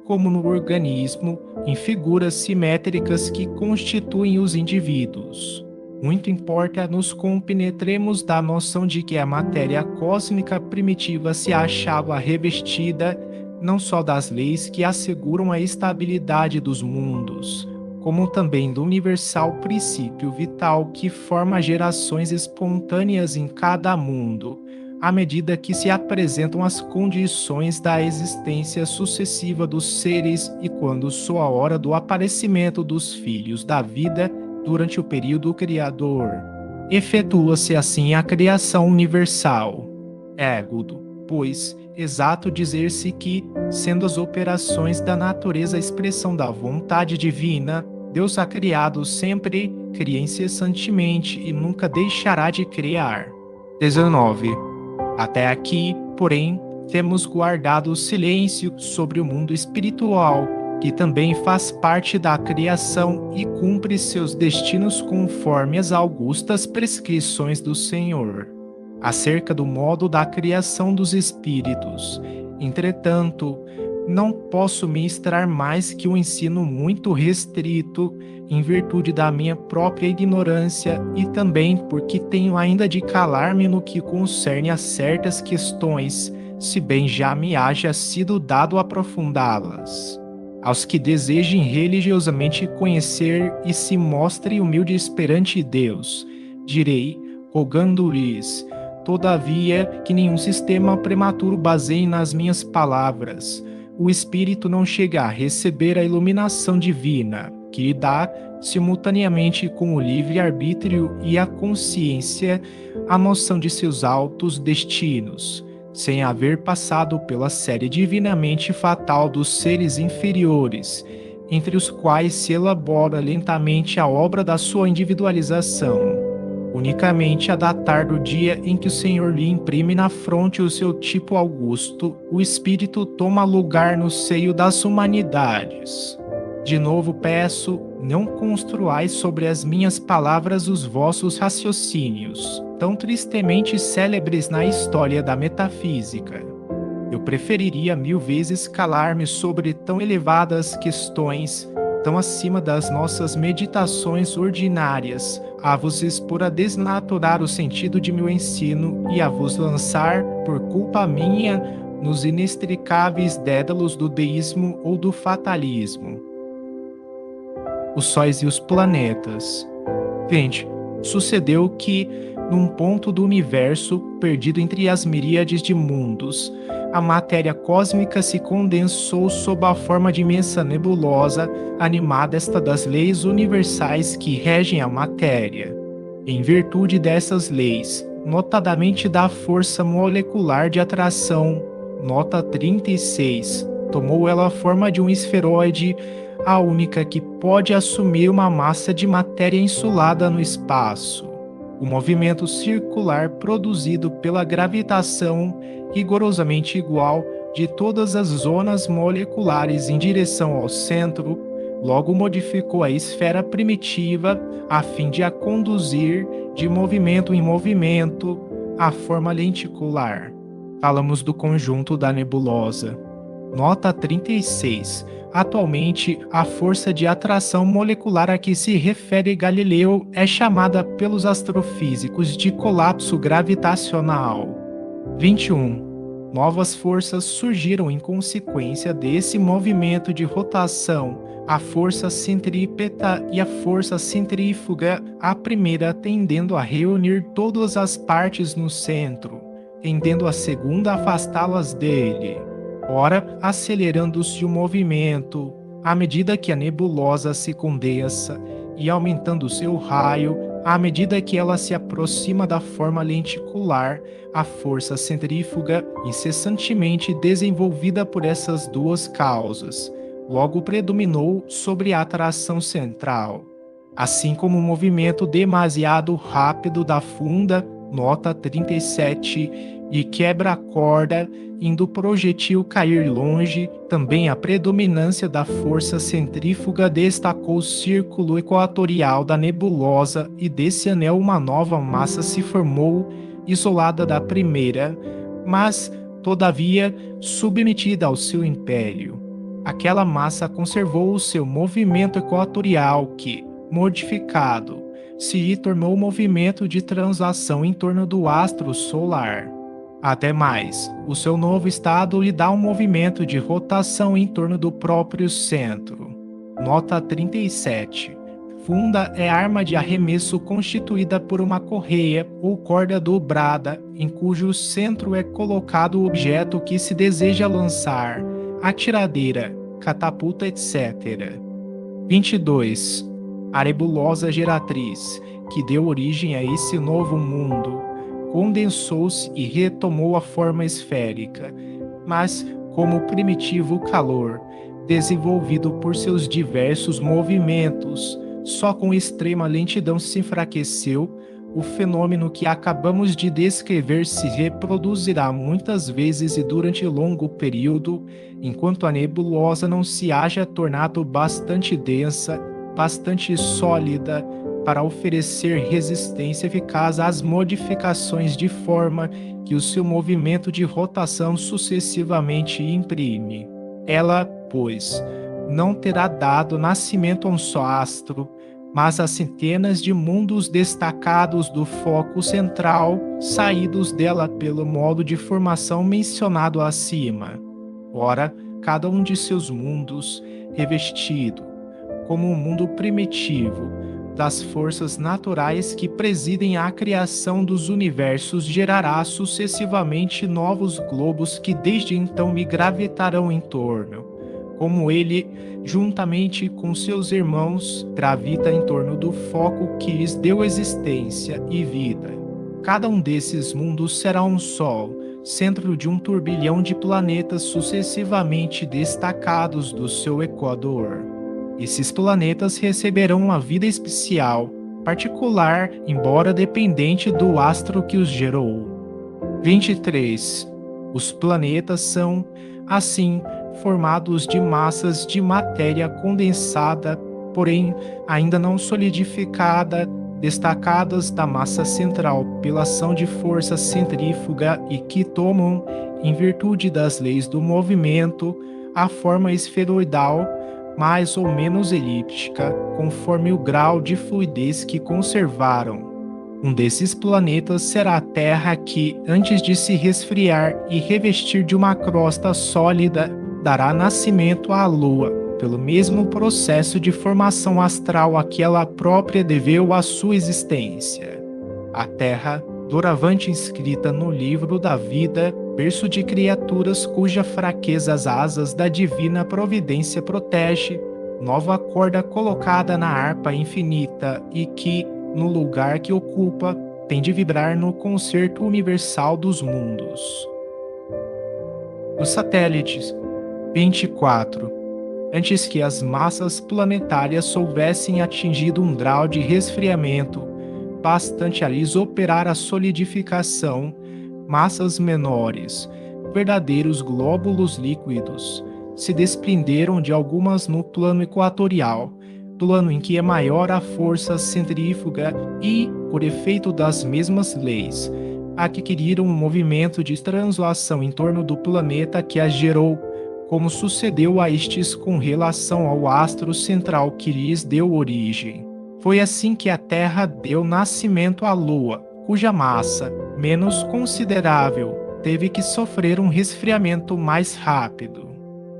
A: como no organismo, em figuras simétricas que constituem os indivíduos. Muito importa nos compenetremos da noção de que a matéria cósmica primitiva se achava revestida não só das leis que asseguram a estabilidade dos mundos, como também do universal princípio vital que forma gerações espontâneas em cada mundo, à medida que se apresentam as condições da existência sucessiva dos seres e quando soa a hora do aparecimento dos filhos da vida durante o período criador. Efetua-se assim a criação universal. Égudo, pois, exato dizer-se que, sendo as operações da natureza a expressão da vontade divina, Deus ha criado sempre, cria incessantemente e nunca deixará de criar. 19. Até aqui, porém, temos guardado o silêncio sobre o mundo espiritual, que também faz parte da criação e cumpre seus destinos conforme as augustas prescrições do Senhor, acerca do modo da criação dos espíritos. Entretanto, não posso ministrar mais que um ensino muito restrito, em virtude da minha própria ignorância e também porque tenho ainda de calar-me no que concerne a certas questões, se bem já me haja sido dado aprofundá-las. Aos que desejem religiosamente conhecer e se mostrem humildes perante Deus, direi, rogando-lhes, todavia, que nenhum sistema prematuro baseie nas minhas palavras. O espírito não chega a receber a iluminação divina, que lhe dá, simultaneamente com o livre-arbítrio e a consciência, a noção de seus altos destinos, sem haver passado pela série divinamente fatal dos seres inferiores, entre os quais se elabora lentamente a obra da sua individualização, unicamente a datar do dia em que o Senhor lhe imprime na fronte o seu tipo augusto, o espírito toma lugar no seio das humanidades. De novo peço, não construais sobre as minhas palavras os vossos raciocínios, tão tristemente célebres na história da metafísica. Eu preferiria 1000 vezes calar-me sobre tão elevadas questões, tão acima das nossas meditações ordinárias, a vos expor a desnaturar o sentido de meu ensino e a vos lançar, por culpa minha, nos inextricáveis dédalos do deísmo ou do fatalismo. Os sóis e os planetas. Gente, sucedeu que, num ponto do universo, perdido entre as miríades de mundos, a matéria cósmica se condensou sob a forma de imensa nebulosa, animada esta das leis universais que regem a matéria. Em virtude dessas leis, notadamente da força molecular de atração, nota 36, tomou ela a forma de um esferoide, a única que pode assumir uma massa de matéria insulada no espaço. O movimento circular produzido pela gravitação, rigorosamente igual, de todas as zonas moleculares em direção ao centro, logo modificou a esfera primitiva a fim de a conduzir de movimento em movimento à forma lenticular. Falamos do conjunto da nebulosa. Nota 36. Atualmente, a força de atração molecular a que se refere Galileu é chamada pelos astrofísicos de colapso gravitacional. 21. Novas forças surgiram em consequência desse movimento de rotação, a força centrípeta e a força centrífuga, a primeira tendendo a reunir todas as partes no centro, tendendo a segunda a afastá-las dele. Ora, acelerando-se o movimento, à medida que a nebulosa se condensa, e aumentando seu raio, à medida que ela se aproxima da forma lenticular, a força centrífuga, incessantemente desenvolvida por essas duas causas, logo predominou sobre a atração central. Assim como o movimento demasiado rápido da funda, nota 37, e quebra a corda, indo o projetil cair longe, também a predominância da força centrífuga destacou o círculo equatorial da nebulosa e desse anel uma nova massa se formou, isolada da primeira, mas, todavia, submetida ao seu império. Aquela massa conservou o seu movimento equatorial que, modificado, se tornou o movimento de translação em torno do astro solar. Até mais, o seu novo estado lhe dá um movimento de rotação em torno do próprio centro. Nota 37. Funda é arma de arremesso constituída por uma correia ou corda dobrada, em cujo centro é colocado o objeto que se deseja lançar, atiradeira, catapulta, etc. 22. A nebulosa geratriz, que deu origem a esse novo mundo, condensou-se e retomou a forma esférica, mas como primitivo calor, desenvolvido por seus diversos movimentos, só com extrema lentidão se enfraqueceu. O fenômeno que acabamos de descrever se reproduzirá muitas vezes e durante longo período, enquanto a nebulosa não se haja tornado bastante densa, bastante sólida, para oferecer resistência eficaz às modificações de forma que o seu movimento de rotação sucessivamente imprime. Ela, pois, não terá dado nascimento a um só astro, mas a centenas de mundos destacados do foco central, saídos dela pelo modo de formação mencionado acima. Ora, cada um de seus mundos, revestido, como um mundo primitivo, das forças naturais que presidem a criação dos universos gerará sucessivamente novos globos que desde então me gravitarão em torno, como ele, juntamente com seus irmãos, gravita em torno do foco que lhes deu existência e vida. Cada um desses mundos será um sol, centro de um turbilhão de planetas sucessivamente destacados do seu equador. Esses planetas receberão uma vida especial, particular, embora dependente do astro que os gerou. 23. Os planetas são, assim, formados de massas de matéria condensada, porém ainda não solidificada, destacadas da massa central pela ação de força centrífuga e que tomam, em virtude das leis do movimento, a forma esferoidal, mais ou menos elíptica, conforme o grau de fluidez que conservaram. Um desses planetas será a Terra que, antes de se resfriar e revestir de uma crosta sólida, dará nascimento à Lua, pelo mesmo processo de formação astral a que ela própria deveu a sua existência. A Terra, doravante inscrita no livro da vida, berço de criaturas cuja fraqueza as asas da divina providência protege, nova corda colocada na harpa infinita e que, no lugar que ocupa, tem de vibrar no concerto universal dos mundos. Os satélites. 24. Antes que as massas planetárias houvessem atingido um grau de resfriamento bastante a lhes operar a solidificação, massas menores, verdadeiros glóbulos líquidos, se desprenderam de algumas no plano equatorial, plano em que é maior a força centrífuga e, por efeito das mesmas leis, adquiriram um movimento de translação em torno do planeta que as gerou, como sucedeu a estes com relação ao astro central que lhes deu origem. Foi assim que a Terra deu nascimento à Lua, cuja massa, menos considerável, teve que sofrer um resfriamento mais rápido.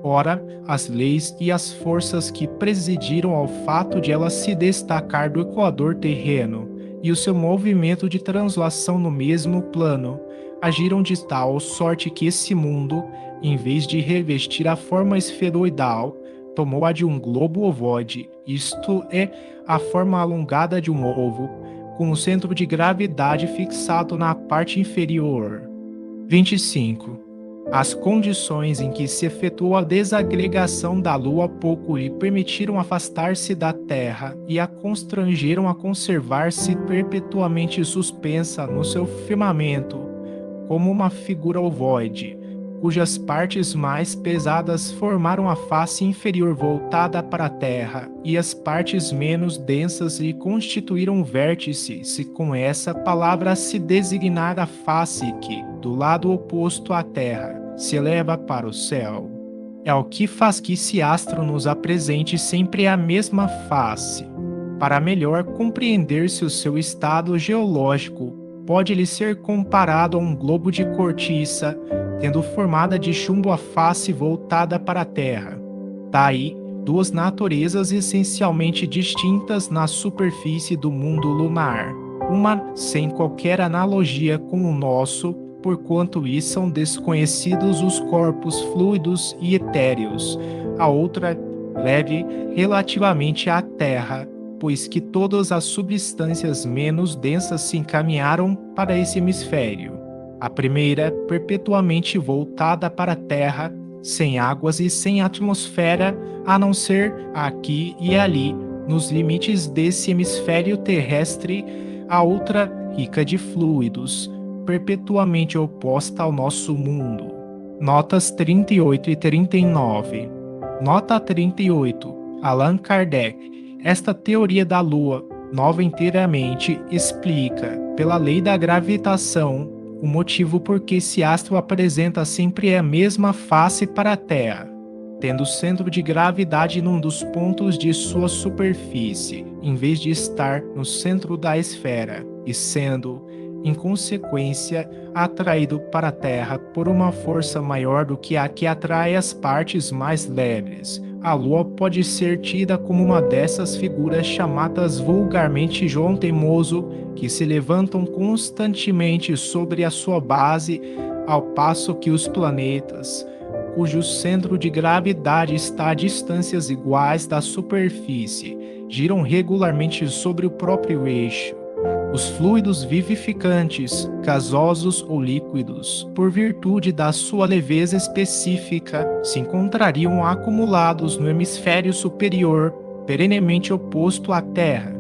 A: Ora, as leis e as forças que presidiram ao fato de ela se destacar do equador terreno e o seu movimento de translação no mesmo plano agiram de tal sorte que esse mundo, em vez de revestir a forma esferoidal, tomou a de um globo ovoide, isto é, a forma alongada de um ovo, com o centro de gravidade fixado na parte inferior. 25. As condições em que se efetuou a desagregação da Lua pouco lhe permitiram afastar-se da Terra e a constrangeram a conservar-se perpetuamente suspensa no seu firmamento, como uma figura ovoide, cujas partes mais pesadas formaram a face inferior voltada para a Terra e as partes menos densas lhe constituíram um vértice, se com essa palavra se designar a face que, do lado oposto à Terra, se eleva para o céu. É o que faz que esse astro nos apresente sempre a mesma face. Para melhor compreender-se o seu estado geológico, pode-lhe ser comparado a um globo de cortiça, tendo formada de chumbo a face voltada para a Terra. Daí, duas naturezas essencialmente distintas na superfície do mundo lunar, uma sem qualquer analogia com o nosso, porquanto lhe são desconhecidos os corpos fluidos e etéreos, a outra leve relativamente à Terra, pois que todas as substâncias menos densas se encaminharam para esse hemisfério. A primeira, perpetuamente voltada para a Terra, sem águas e sem atmosfera, a não ser aqui e ali, nos limites desse hemisfério terrestre, a outra, rica de fluidos, perpetuamente oposta ao nosso mundo. Notas 38 e 39. Nota 38. Allan Kardec. Esta teoria da Lua, nova inteiramente, explica, pela lei da gravitação, o motivo por que esse astro apresenta sempre a mesma face para a Terra, tendo o centro de gravidade num dos pontos de sua superfície, em vez de estar no centro da esfera, e sendo, em consequência, atraído para a Terra por uma força maior do que a que atrai as partes mais leves, a Lua pode ser tida como uma dessas figuras chamadas vulgarmente João Teimoso, que se levantam constantemente sobre a sua base, ao passo que os planetas, cujo centro de gravidade está a distâncias iguais da superfície, giram regularmente sobre o próprio eixo. Os fluidos vivificantes, gasosos ou líquidos, por virtude da sua leveza específica, se encontrariam acumulados no hemisfério superior, perenemente oposto à Terra.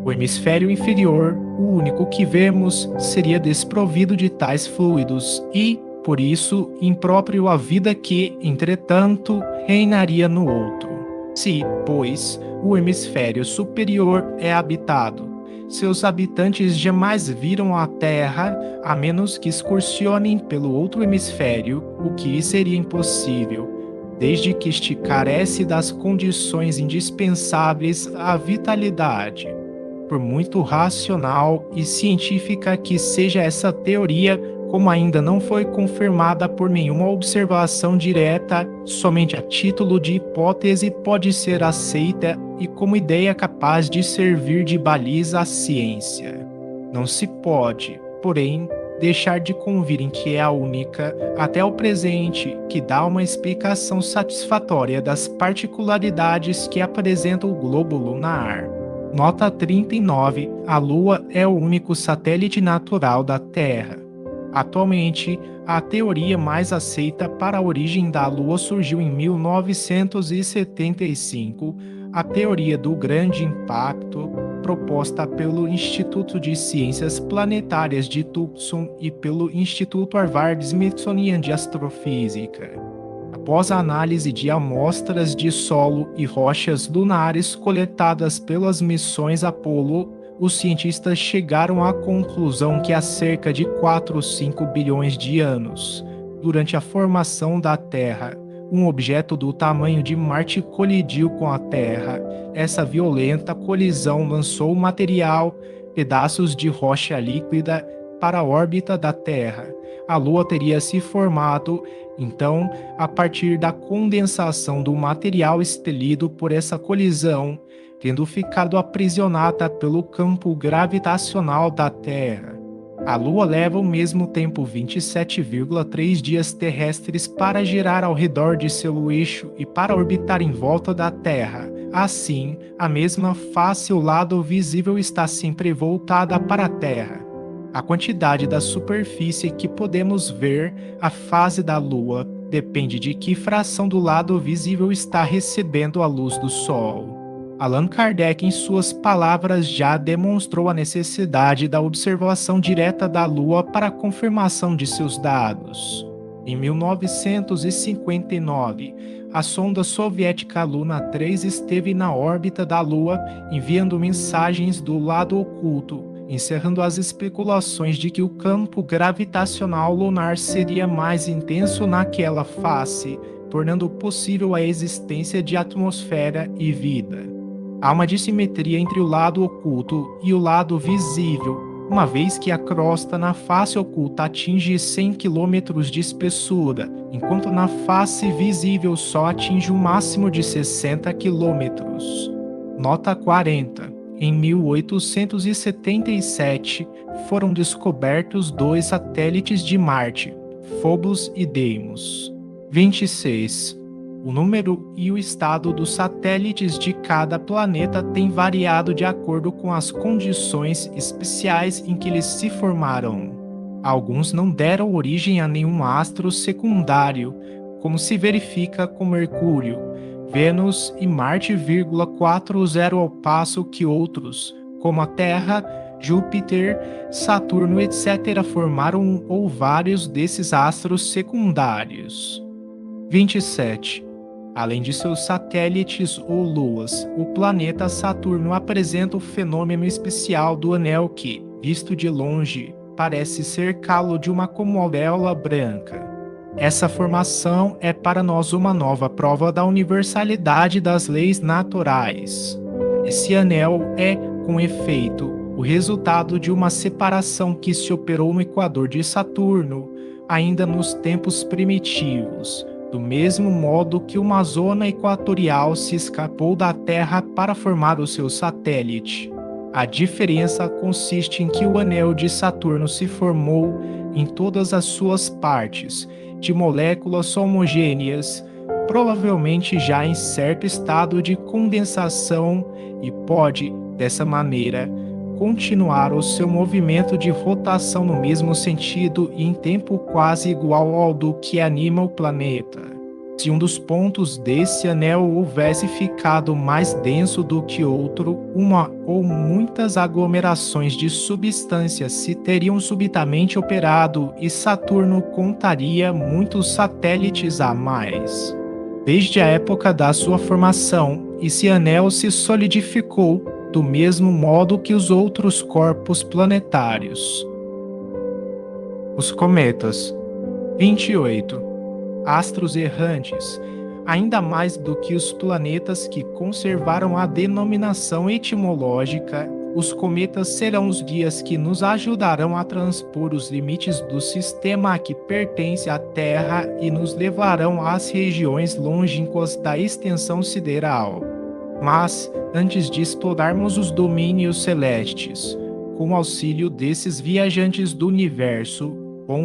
A: O hemisfério inferior, o único que vemos, seria desprovido de tais fluidos e, por isso, impróprio à vida que, entretanto, reinaria no outro. Se, pois, o hemisfério superior é habitado, seus habitantes jamais viram a Terra, a menos que excursionem pelo outro hemisfério, o que seria impossível, desde que este carece das condições indispensáveis à vitalidade. Por muito racional e científica que seja essa teoria, como ainda não foi confirmada por nenhuma observação direta, somente a título de hipótese pode ser aceita e como ideia capaz de servir de baliza à ciência. Não se pode, porém, deixar de convir em que é a única, até o presente, que dá uma explicação satisfatória das particularidades que apresenta o globo lunar. Nota 39. A Lua é o único satélite natural da Terra. Atualmente, a teoria mais aceita para a origem da Lua surgiu em 1975, a teoria do grande impacto, proposta pelo Instituto de Ciências Planetárias de Tucson e pelo Instituto Harvard-Smithsonian de Astrofísica. Após a análise de amostras de solo e rochas lunares coletadas pelas missões Apollo, os cientistas chegaram à conclusão que há cerca de 4 ou 5 bilhões de anos, durante a formação da Terra, um objeto do tamanho de Marte colidiu com a Terra. Essa violenta colisão lançou o material, pedaços de rocha líquida, para a órbita da Terra. A Lua teria se formado, então, a partir da condensação do material expelido por essa colisão, tendo ficado aprisionada pelo campo gravitacional da Terra. A Lua leva ao mesmo tempo 27,3 dias terrestres para girar ao redor de seu eixo e para orbitar em volta da Terra. Assim, a mesma face ou lado visível está sempre voltada para a Terra. A quantidade da superfície que podemos ver, a fase da Lua, depende de que fração do lado visível está recebendo a luz do Sol. Allan Kardec, em suas palavras, já demonstrou a necessidade da observação direta da Lua para a confirmação de seus dados. Em 1959, a sonda soviética Luna 3 esteve na órbita da Lua, enviando mensagens do lado oculto, encerrando as especulações de que o campo gravitacional lunar seria mais intenso naquela face, tornando possível a existência de atmosfera e vida. Há uma dissimetria entre o lado oculto e o lado visível, uma vez que a crosta na face oculta atinge 100 km de espessura, enquanto na face visível só atinge um máximo de 60 km. Nota 40. Em 1877, foram descobertos 2 satélites de Marte, Phobos e Deimos. 26. O número e o estado dos satélites de cada planeta tem variado de acordo com as condições especiais em que eles se formaram. Alguns não deram origem a nenhum astro secundário, como se verifica com Mercúrio, Vênus e Marte, 40, ao passo que outros, como a Terra, Júpiter, Saturno, etc., formaram um ou vários desses astros secundários. 27. Além de seus satélites ou luas, o planeta Saturno apresenta o fenômeno especial do anel que, visto de longe, parece cercá-lo de uma como auréola branca. Essa formação é para nós uma nova prova da universalidade das leis naturais. Esse anel é, com efeito, o resultado de uma separação que se operou no equador de Saturno, ainda nos tempos primitivos, do mesmo modo que uma zona equatorial se escapou da Terra para formar o seu satélite. A diferença consiste em que o anel de Saturno se formou em todas as suas partes, de moléculas homogêneas, provavelmente já em certo estado de condensação, e pode, dessa maneira, continuar o seu movimento de rotação no mesmo sentido e em tempo quase igual ao do que anima o planeta. Se um dos pontos desse anel houvesse ficado mais denso do que outro, uma ou muitas aglomerações de substâncias se teriam subitamente operado e Saturno contaria muitos satélites a mais. Desde a época da sua formação, esse anel se solidificou do mesmo modo que os outros corpos planetários. Os cometas. 28. Astros errantes. Ainda mais do que os planetas que conservaram a denominação etimológica, os cometas serão os guias que nos ajudarão a transpor os limites do sistema a que pertence a Terra e nos levarão às regiões longínquas da extensão sideral. Mas, antes de explorarmos os domínios celestes, com o auxílio desses viajantes do universo,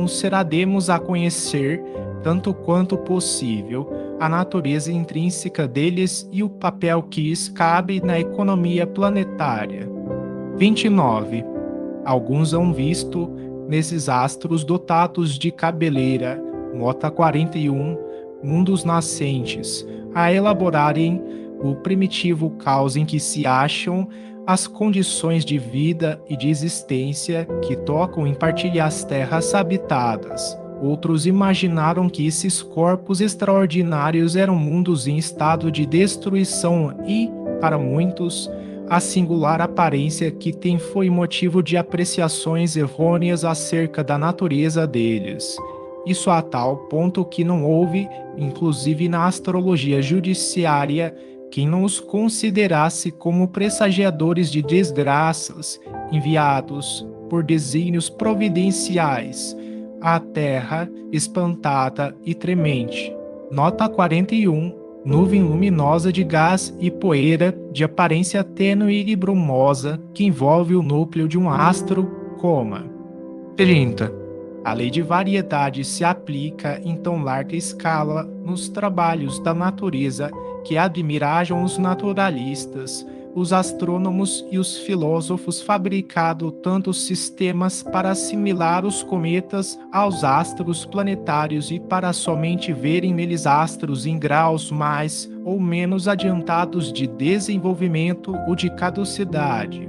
A: seremos a conhecer, tanto quanto possível, a natureza intrínseca deles e o papel que lhes cabe na economia planetária. 29. Alguns hão visto, nesses astros dotados de cabeleira, nota 41, mundos nascentes, a elaborarem o primitivo caos em que se acham as condições de vida e de existência que tocam em partilhar as terras habitadas. Outros imaginaram que esses corpos extraordinários eram mundos em estado de destruição e, para muitos, a singular aparência que tem foi motivo de apreciações errôneas acerca da natureza deles. Isso a tal ponto que não houve, inclusive na astrologia judiciária, quem não os considerasse como pressagiadores de desgraças enviados por desígnios providenciais à terra espantada e tremente. Nota 41. Nuvem luminosa de gás e poeira de aparência tênue e brumosa que envolve o núcleo de um astro, coma. 30. A lei de variedade se aplica em tão larga escala nos trabalhos da natureza que admirajam os naturalistas, os astrônomos e os filósofos fabricado tantos sistemas para assimilar os cometas aos astros planetários e para somente verem neles astros em graus mais ou menos adiantados de desenvolvimento ou de caducidade.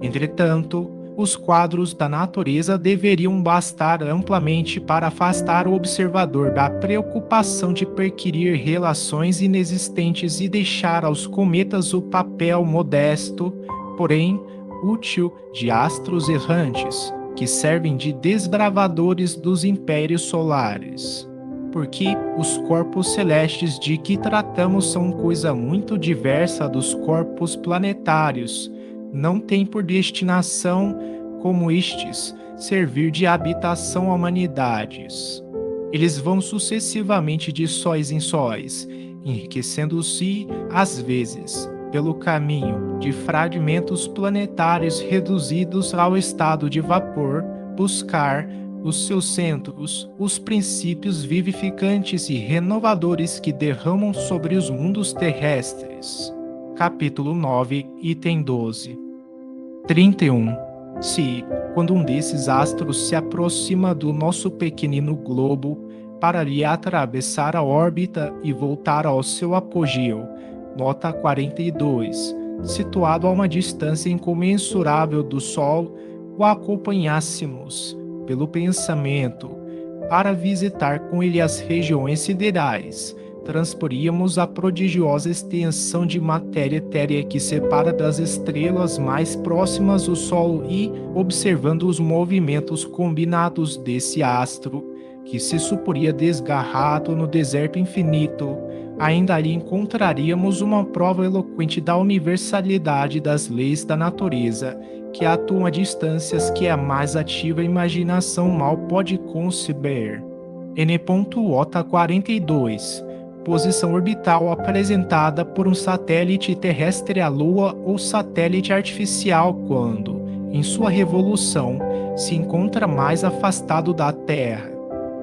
A: Entretanto, os quadros da natureza deveriam bastar amplamente para afastar o observador da preocupação de perquirir relações inexistentes e deixar aos cometas o papel modesto, porém útil, de astros errantes, que servem de desbravadores dos impérios solares. Porque os corpos celestes de que tratamos são coisa muito diversa dos corpos planetários, não tem por destinação, como estes, servir de habitação a humanidades. Eles vão sucessivamente de sóis em sóis, enriquecendo-se, às vezes, pelo caminho de fragmentos planetários reduzidos ao estado de vapor, buscar os seus centros, os princípios vivificantes e renovadores que derramam sobre os mundos terrestres. Capítulo 9, item 12. 31. Se, quando um desses astros se aproxima do nosso pequenino globo para lhe atravessar a órbita e voltar ao seu apogeu, nota 42, situado a uma distância incomensurável do Sol, o acompanhássemos pelo pensamento para visitar com ele as regiões siderais, transporíamos a prodigiosa extensão de matéria etérea que separa das estrelas mais próximas o Sol e, observando os movimentos combinados desse astro, que se suporia desgarrado no deserto infinito, ainda ali encontraríamos uma prova eloquente da universalidade das leis da natureza, que atuam a distâncias que a mais ativa imaginação mal pode conceber. N.OTA 42, posição orbital apresentada por um satélite terrestre à Lua ou satélite artificial quando, em sua revolução, se encontra mais afastado da Terra.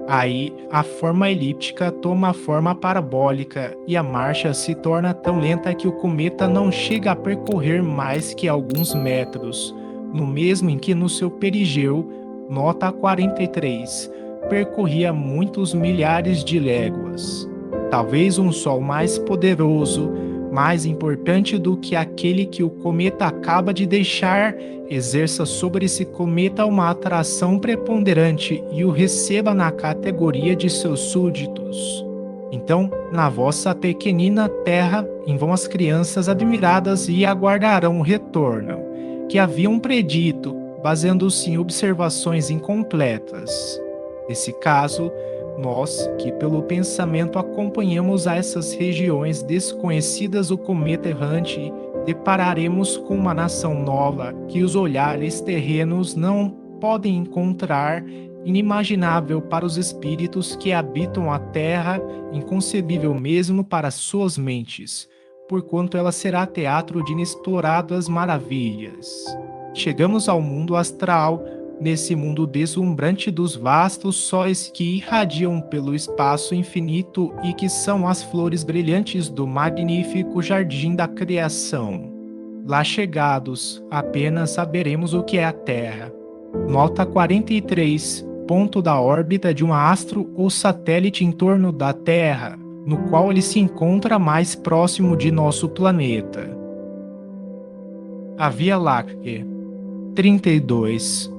A: Aí, a forma elíptica toma a forma parabólica e a marcha se torna tão lenta que o cometa não chega a percorrer mais que alguns metros, no mesmo em que no seu perigeu, nota 43, percorria muitos milhares de léguas. Talvez um Sol mais poderoso, mais importante do que aquele que o cometa acaba de deixar, exerça sobre esse cometa uma atração preponderante e o receba na categoria de seus súditos. Então, na vossa pequenina terra, em vão as crianças admiradas e aguardarão o retorno, que haviam predito, baseando-se em observações incompletas. Nesse caso, nós, que pelo pensamento acompanhamos a essas regiões desconhecidas o cometa errante, depararemos com uma nação nova que os olhares terrenos não podem encontrar, inimaginável para os espíritos que habitam a terra, inconcebível mesmo para suas mentes, porquanto ela será teatro de inexploradas maravilhas. Chegamos ao mundo astral, nesse mundo deslumbrante dos vastos sóis que irradiam pelo espaço infinito e que são as flores brilhantes do magnífico jardim da criação. Lá chegados, apenas saberemos o que é a Terra. Nota 43, ponto da órbita de um astro ou satélite em torno da Terra, no qual ele se encontra mais próximo de nosso planeta. A Via Láctea. 32.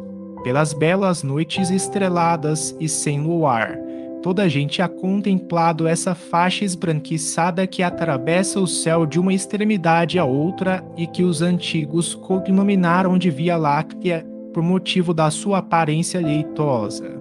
A: Pelas belas noites estreladas e sem luar, toda a gente ha contemplado essa faixa esbranquiçada que atravessa o céu de uma extremidade à outra e que os antigos cognominaram de Via Láctea por motivo da sua aparência leitosa.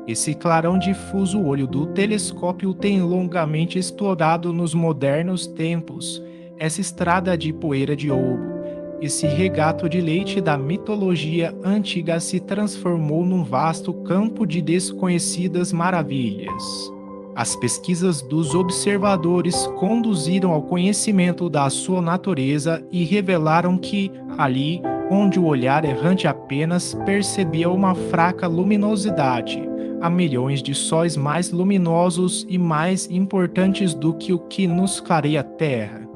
A: Esse clarão difuso olho do telescópio tem longamente explorado nos modernos tempos essa estrada de poeira de ouro. Esse regato de leite da mitologia antiga se transformou num vasto campo de desconhecidas maravilhas. As pesquisas dos observadores conduziram ao conhecimento da sua natureza e revelaram que, ali, onde o olhar errante apenas percebia uma fraca luminosidade, há milhões de sóis mais luminosos e mais importantes do que o que nos clareia a Terra.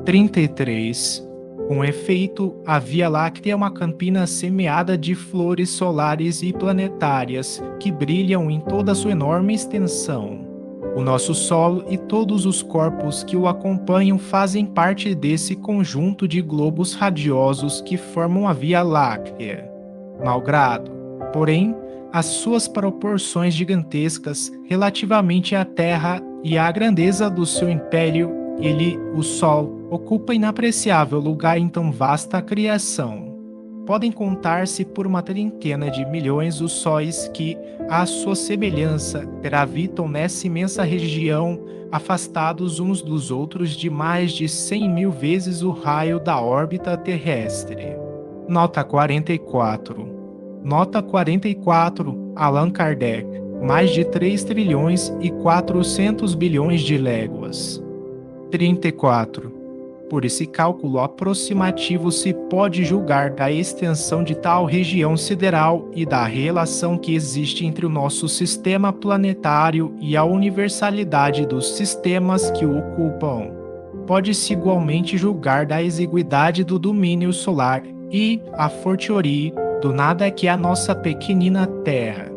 A: 33. Com efeito, a Via Láctea é uma campina semeada de flores solares e planetárias que brilham em toda a sua enorme extensão. O nosso Sol e todos os corpos que o acompanham fazem parte desse conjunto de globos radiosos que formam a Via Láctea. Malgrado, porém, as suas proporções gigantescas relativamente à Terra e à grandeza do seu império, ele, o Sol, ocupa inapreciável lugar em tão vasta criação. Podem contar-se por uma trintena de milhões os sóis que, à sua semelhança, gravitam nessa imensa região, afastados uns dos outros de mais de 100.000 vezes o raio da órbita terrestre. Nota 44. Nota 44, Allan Kardec, mais de 3 trilhões e 400 bilhões de léguas. 34. Por esse cálculo aproximativo se pode julgar da extensão de tal região sideral e da relação que existe entre o nosso sistema planetário e a universalidade dos sistemas que o ocupam. Pode-se igualmente julgar da exiguidade do domínio solar e, a fortiori, do nada que é a nossa pequenina Terra.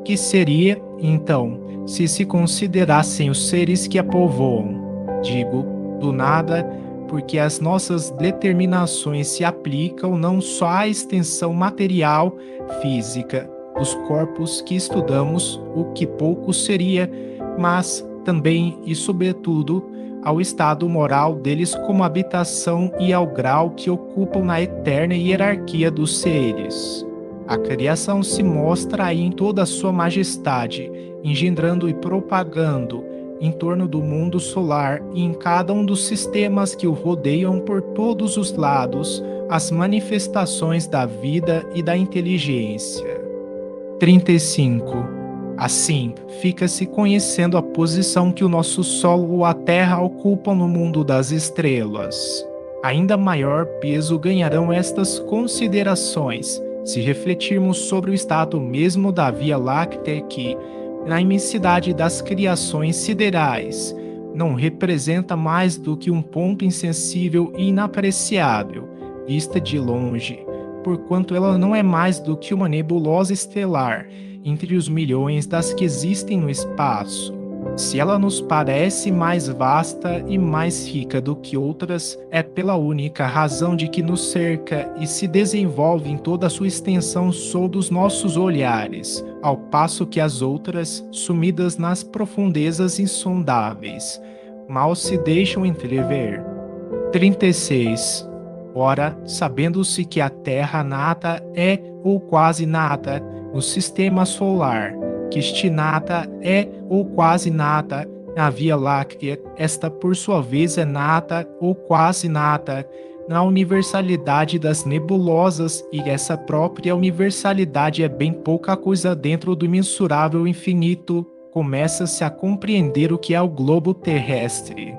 A: Que seria, então, se considerassem os seres que a povoam? Digo, do nada, porque as nossas determinações se aplicam não só à extensão material, física, dos corpos que estudamos, o que pouco seria, mas também e sobretudo ao estado moral deles como habitação e ao grau que ocupam na eterna hierarquia dos seres. A criação se mostra aí em toda a sua majestade, engendrando e propagando, em torno do mundo solar e em cada um dos sistemas que o rodeiam por todos os lados, as manifestações da vida e da inteligência. 35. Assim, fica-se conhecendo a posição que o nosso Sol ou a Terra ocupam no mundo das estrelas. Ainda maior peso ganharão estas considerações se refletirmos sobre o estado mesmo da Via Láctea que, na imensidade das criações siderais, não representa mais do que um ponto insensível e inapreciável, vista de longe, porquanto ela não é mais do que uma nebulosa estelar entre os milhões das que existem no espaço. Se ela nos parece mais vasta e mais rica do que outras, é pela única razão de que nos cerca e se desenvolve em toda a sua extensão sob os nossos olhares, ao passo que as outras, sumidas nas profundezas insondáveis, mal se deixam entrever. 36. Ora, sabendo-se que a Terra nada é ou quase nada no sistema solar, que este nada é ou quase nada na Via Láctea, esta por sua vez é nada ou quase nada na universalidade das nebulosas, e essa própria universalidade é bem pouca coisa dentro do imensurável infinito, começa-se a compreender o que é o globo terrestre.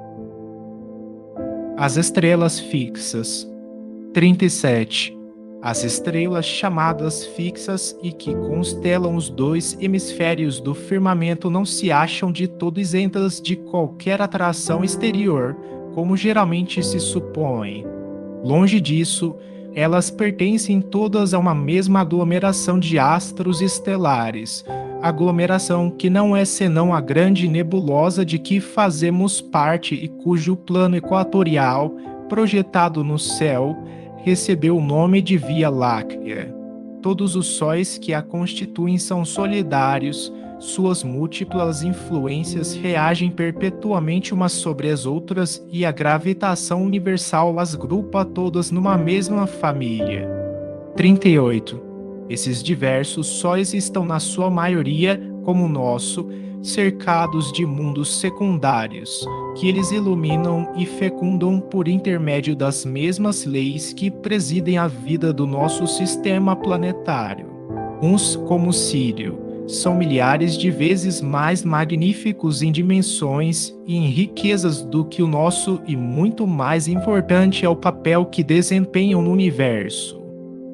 A: As estrelas fixas. 37. As estrelas chamadas fixas e que constelam os dois hemisférios do firmamento não se acham de todo isentas de qualquer atração exterior, como geralmente se supõe. Longe disso, elas pertencem todas a uma mesma aglomeração de astros estelares, aglomeração que não é senão a grande nebulosa de que fazemos parte e cujo plano equatorial, projetado no céu, recebeu o nome de Via Láctea. Todos os sóis que a constituem são solidários, suas múltiplas influências reagem perpetuamente umas sobre as outras e a gravitação universal as agrupa todas numa mesma família. 38. Esses diversos sóis estão na sua maioria, como o nosso, cercados de mundos secundários, que eles iluminam e fecundam por intermédio das mesmas leis que presidem a vida do nosso sistema planetário. Uns, como Sírio, são milhares de vezes mais magníficos em dimensões e em riquezas do que o nosso, e muito mais importante é o papel que desempenham no universo.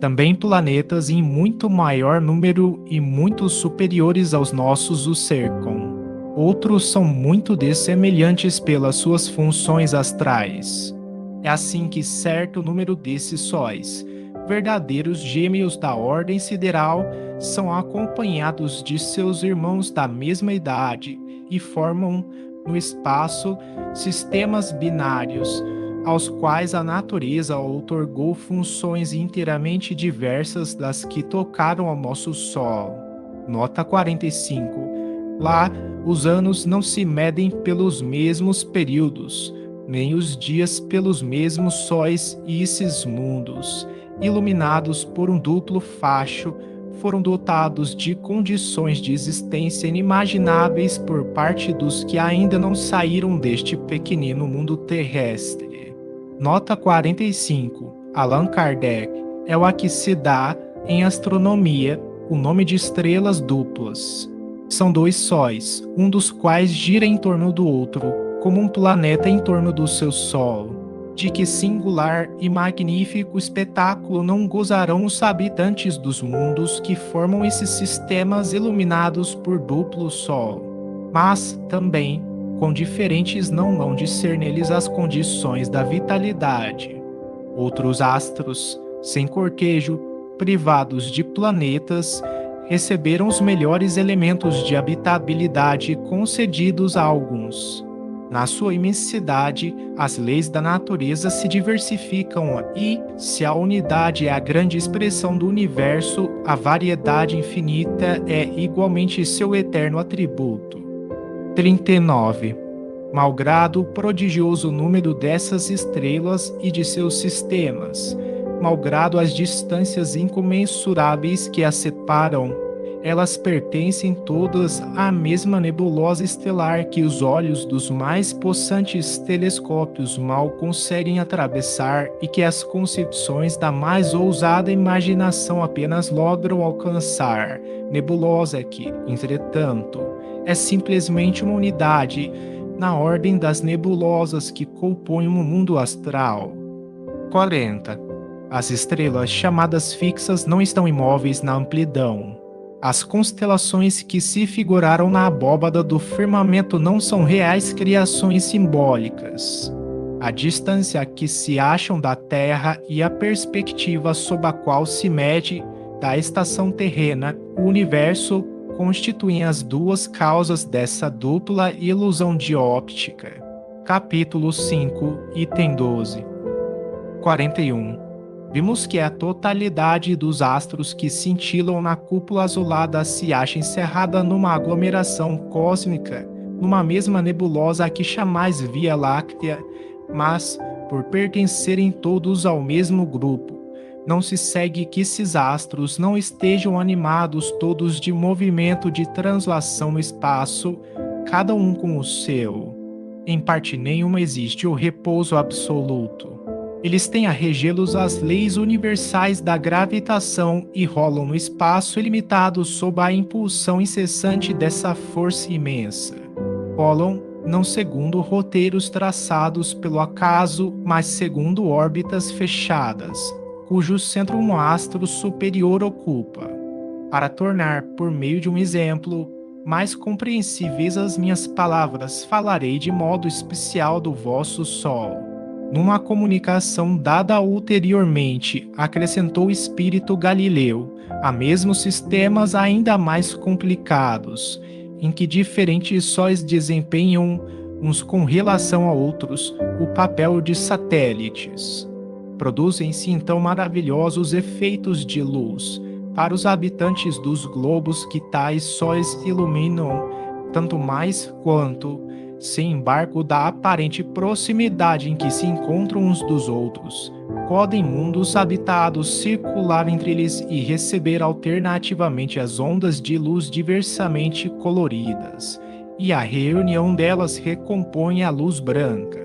A: Também planetas em muito maior número e muito superiores aos nossos os cercam. Outros são muito dessemelhantes pelas suas funções astrais. É assim que certo número desses sóis, verdadeiros gêmeos da ordem sideral, são acompanhados de seus irmãos da mesma idade e formam, no espaço, sistemas binários, aos quais a natureza outorgou funções inteiramente diversas das que tocaram ao nosso Sol. Nota 45. Lá, os anos não se medem pelos mesmos períodos, nem os dias pelos mesmos sóis, e esses mundos, iluminados por um duplo facho, foram dotados de condições de existência inimagináveis por parte dos que ainda não saíram deste pequenino mundo terrestre. Nota 45. Allan Kardec. É o a que se dá, em astronomia, o nome de estrelas duplas. São dois sóis, um dos quais gira em torno do outro, como um planeta em torno do seu Sol. De que singular e magnífico espetáculo não gozarão os habitantes dos mundos que formam esses sistemas iluminados por duplo Sol. Mas, também, quão diferentes não hão de ser neles as condições da vitalidade. Outros astros, sem cortejo, privados de planetas, receberam os melhores elementos de habitabilidade concedidos a alguns. Na sua imensidade, as leis da natureza se diversificam e, se a unidade é a grande expressão do universo, a variedade infinita é igualmente seu eterno atributo. 39. Malgrado o prodigioso número dessas estrelas e de seus sistemas, malgrado as distâncias incomensuráveis que as separam, Elas pertencem todas à mesma nebulosa estelar que os olhos dos mais possantes telescópios mal conseguem atravessar e que as concepções da mais ousada imaginação apenas logram alcançar. Nebulosa que, entretanto, é simplesmente uma unidade na ordem das nebulosas que compõem o mundo astral. 40. As estrelas chamadas fixas não estão imóveis na amplidão. As constelações que se figuraram na abóbada do firmamento não são reais criações simbólicas. A distância a que se acham da Terra e a perspectiva sob a qual se mede da estação terrena, o universo, constituem as duas causas dessa dupla ilusão de óptica. Capítulo 5, item 12. 41. Vimos que a totalidade dos astros que cintilam na cúpula azulada se acha encerrada numa aglomeração cósmica, numa mesma nebulosa que chamais Via Láctea, mas, por pertencerem todos ao mesmo grupo, não se segue que esses astros não estejam animados todos de movimento de translação no espaço, cada um com o seu. Em parte nenhuma existe o repouso absoluto. Eles têm a regê-los as leis universais da gravitação e rolam no espaço ilimitado sob a impulsão incessante dessa força imensa. Rolam não segundo roteiros traçados pelo acaso, mas segundo órbitas fechadas, cujo centro um astro superior ocupa. Para tornar, por meio de um exemplo, mais compreensíveis as minhas palavras, falarei de modo especial do vosso Sol. Numa comunicação dada ulteriormente, acrescentou o espírito Galileu, a mesmos sistemas ainda mais complicados, em que diferentes sóis desempenham, uns com relação a outros, o papel de satélites. Produzem-se então maravilhosos efeitos de luz para os habitantes dos globos que tais sóis iluminam, tanto mais quanto, sem embargo da aparente proximidade em que se encontram uns dos outros, podem mundos habitados circular entre eles e receber alternativamente as ondas de luz diversamente coloridas, e a reunião delas recompõe a luz branca.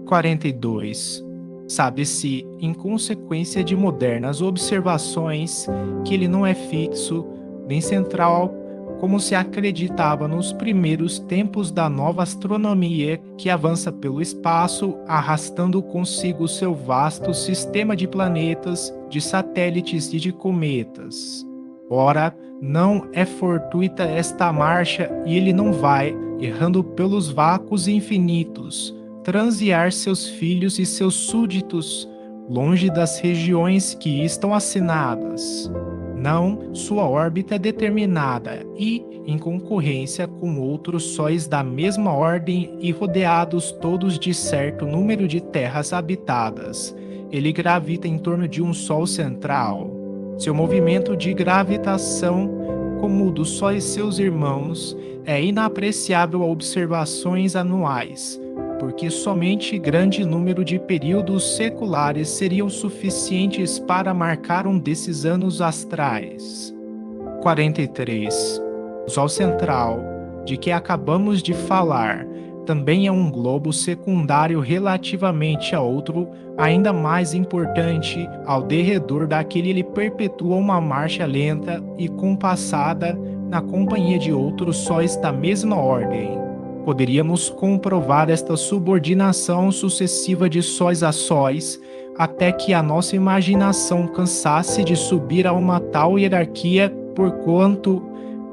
A: 42. Sabe-se, em consequência de modernas observações, que ele não é fixo, nem central, como se acreditava nos primeiros tempos da nova astronomia que avança pelo espaço, arrastando consigo seu vasto sistema de planetas, de satélites e de cometas. Ora, não é fortuita esta marcha e ele não vai, errando pelos vácuos infinitos, transear seus filhos e seus súditos, longe das regiões que estão assinadas. Não, sua órbita é determinada e, em concorrência com outros sóis da mesma ordem e rodeados todos de certo número de terras habitadas, ele gravita em torno de um sol central. Seu movimento de gravitação, como o dos sóis seus irmãos, é inapreciável a observações anuais, porque somente grande número de períodos seculares seriam suficientes para marcar um desses anos astrais. 43. O Sol central, de que acabamos de falar, também é um globo secundário relativamente a outro, ainda mais importante, ao derredor daquele ele perpetua uma marcha lenta e compassada na companhia de outros sóis da mesma ordem. Poderíamos comprovar esta subordinação sucessiva de sóis a sóis, até que a nossa imaginação cansasse de subir a uma tal hierarquia, porquanto,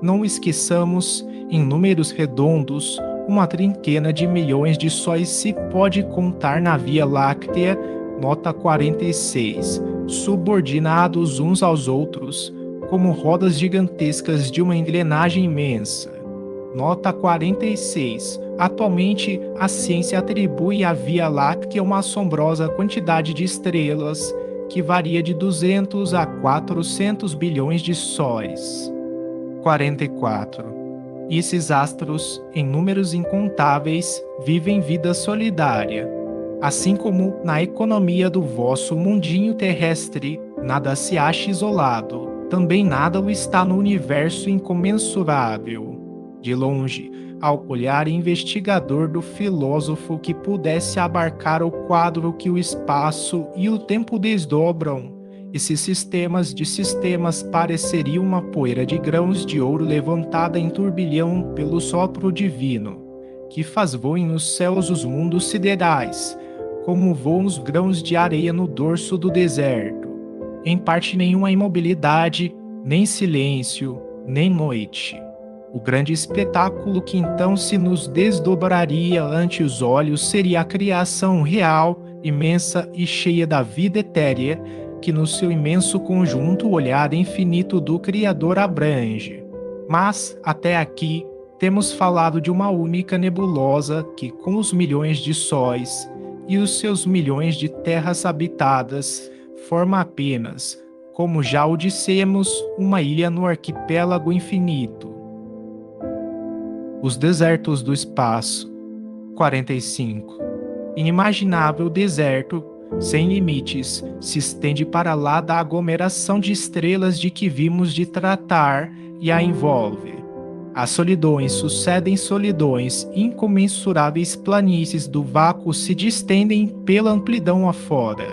A: não esqueçamos, em números redondos, uma trinquena de milhões de sóis se pode contar na Via Láctea, nota 46, subordinados uns aos outros, como rodas gigantescas de uma engrenagem imensa. Nota 46. Atualmente, a ciência atribui à Via Láctea uma assombrosa quantidade de estrelas, que varia de 200 a 400 bilhões de sóis. 44. E esses astros, em números incontáveis, vivem vida solidária. Assim como na economia do vosso mundinho terrestre, nada se acha isolado, também nada o está no universo incomensurável. De longe, ao olhar investigador do filósofo que pudesse abarcar o quadro que o espaço e o tempo desdobram, esses sistemas de sistemas pareceriam uma poeira de grãos de ouro levantada em turbilhão pelo sopro divino, que faz voem nos céus os mundos siderais, como voam os grãos de areia no dorso do deserto. Em parte nenhuma imobilidade, nem silêncio, nem noite. O grande espetáculo que então se nos desdobraria ante os olhos seria a criação real, imensa e cheia da vida etérea, que no seu imenso conjunto o olhar infinito do Criador abrange. Mas, até aqui, temos falado de uma única nebulosa que, com os milhões de sóis e os seus milhões de terras habitadas, forma apenas, como já o dissemos, uma ilha no arquipélago infinito. Os desertos do espaço. 45. Inimaginável deserto, sem limites, se estende para lá da aglomeração de estrelas de que vimos de tratar e a envolve. As solidões sucedem solidões, incomensuráveis planícies do vácuo se distendem pela amplidão afora.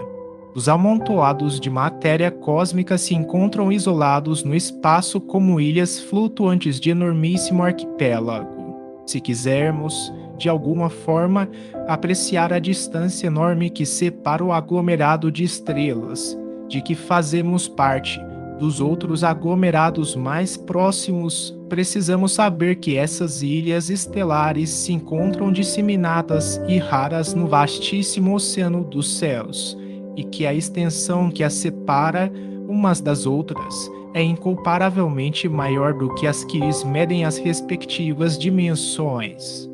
A: Os amontoados de matéria cósmica se encontram isolados no espaço como ilhas flutuantes de enormíssimo arquipélago. Se quisermos, de alguma forma, apreciar a distância enorme que separa o aglomerado de estrelas, de que fazemos parte, dos outros aglomerados mais próximos, precisamos saber que essas ilhas estelares se encontram disseminadas e raras no vastíssimo oceano dos céus, e que a extensão que as separa umas das outras é incomparavelmente maior do que as que lhes medem as respectivas dimensões.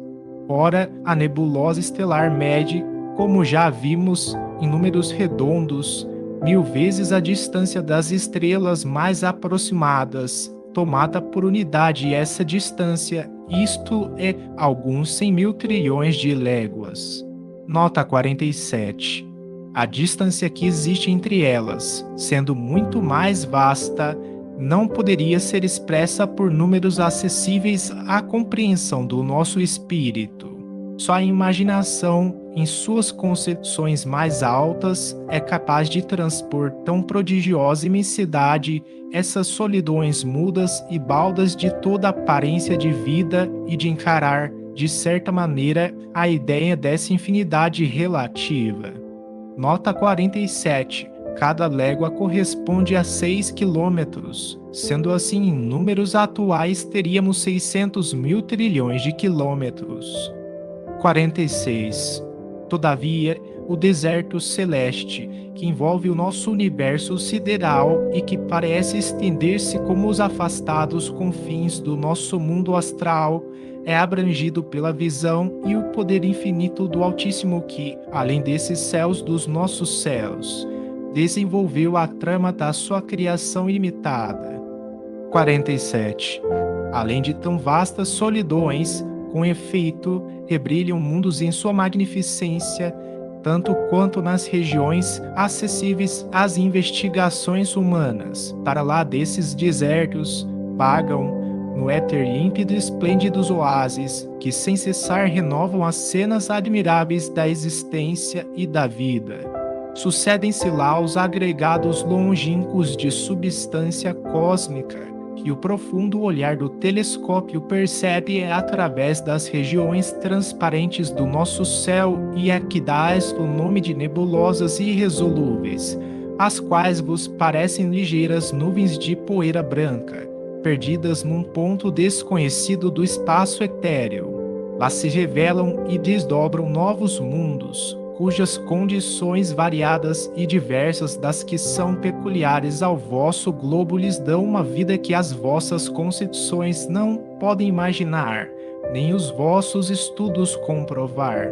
A: Ora, a nebulosa estelar mede, como já vimos, em números redondos, 1000 vezes a distância das estrelas mais aproximadas, tomada por unidade, e essa distância, isto é, alguns 100.000 trilhões de léguas. Nota 47. A distância que existe entre elas, sendo muito mais vasta, não poderia ser expressa por números acessíveis à compreensão do nosso espírito. Só a imaginação, em suas concepções mais altas, é capaz de transpor tão prodigiosa imensidade, essas solidões mudas e baldas de toda aparência de vida e de encarar, de certa maneira, a ideia dessa infinidade relativa. Nota 47. Cada légua corresponde a 6 quilômetros. Sendo assim, em números atuais, teríamos 600.000 trilhões de quilômetros. 46. Todavia, o deserto celeste, que envolve o nosso universo sideral e que parece estender-se como os afastados confins do nosso mundo astral, é abrangido pela visão e o poder infinito do Altíssimo que, além desses céus dos nossos céus, desenvolveu a trama da sua criação ilimitada. 47. Além de tão vastas solidões, com efeito, rebrilham mundos em sua magnificência, tanto quanto nas regiões acessíveis às investigações humanas. Para lá desses desertos, vagam, no éter límpido e esplêndidos oásis, que sem cessar renovam as cenas admiráveis da existência e da vida. Sucedem-se lá os agregados longínquos de substância cósmica, que o profundo olhar do telescópio percebe através das regiões transparentes do nosso céu e a que dás o nome de nebulosas irresolúveis, as quais vos parecem ligeiras nuvens de poeira branca, perdidas num ponto desconhecido do espaço etéreo. Lá se revelam e desdobram novos mundos, cujas condições variadas e diversas das que são peculiares ao vosso globo lhes dão uma vida que as vossas concepções não podem imaginar, nem os vossos estudos comprovar.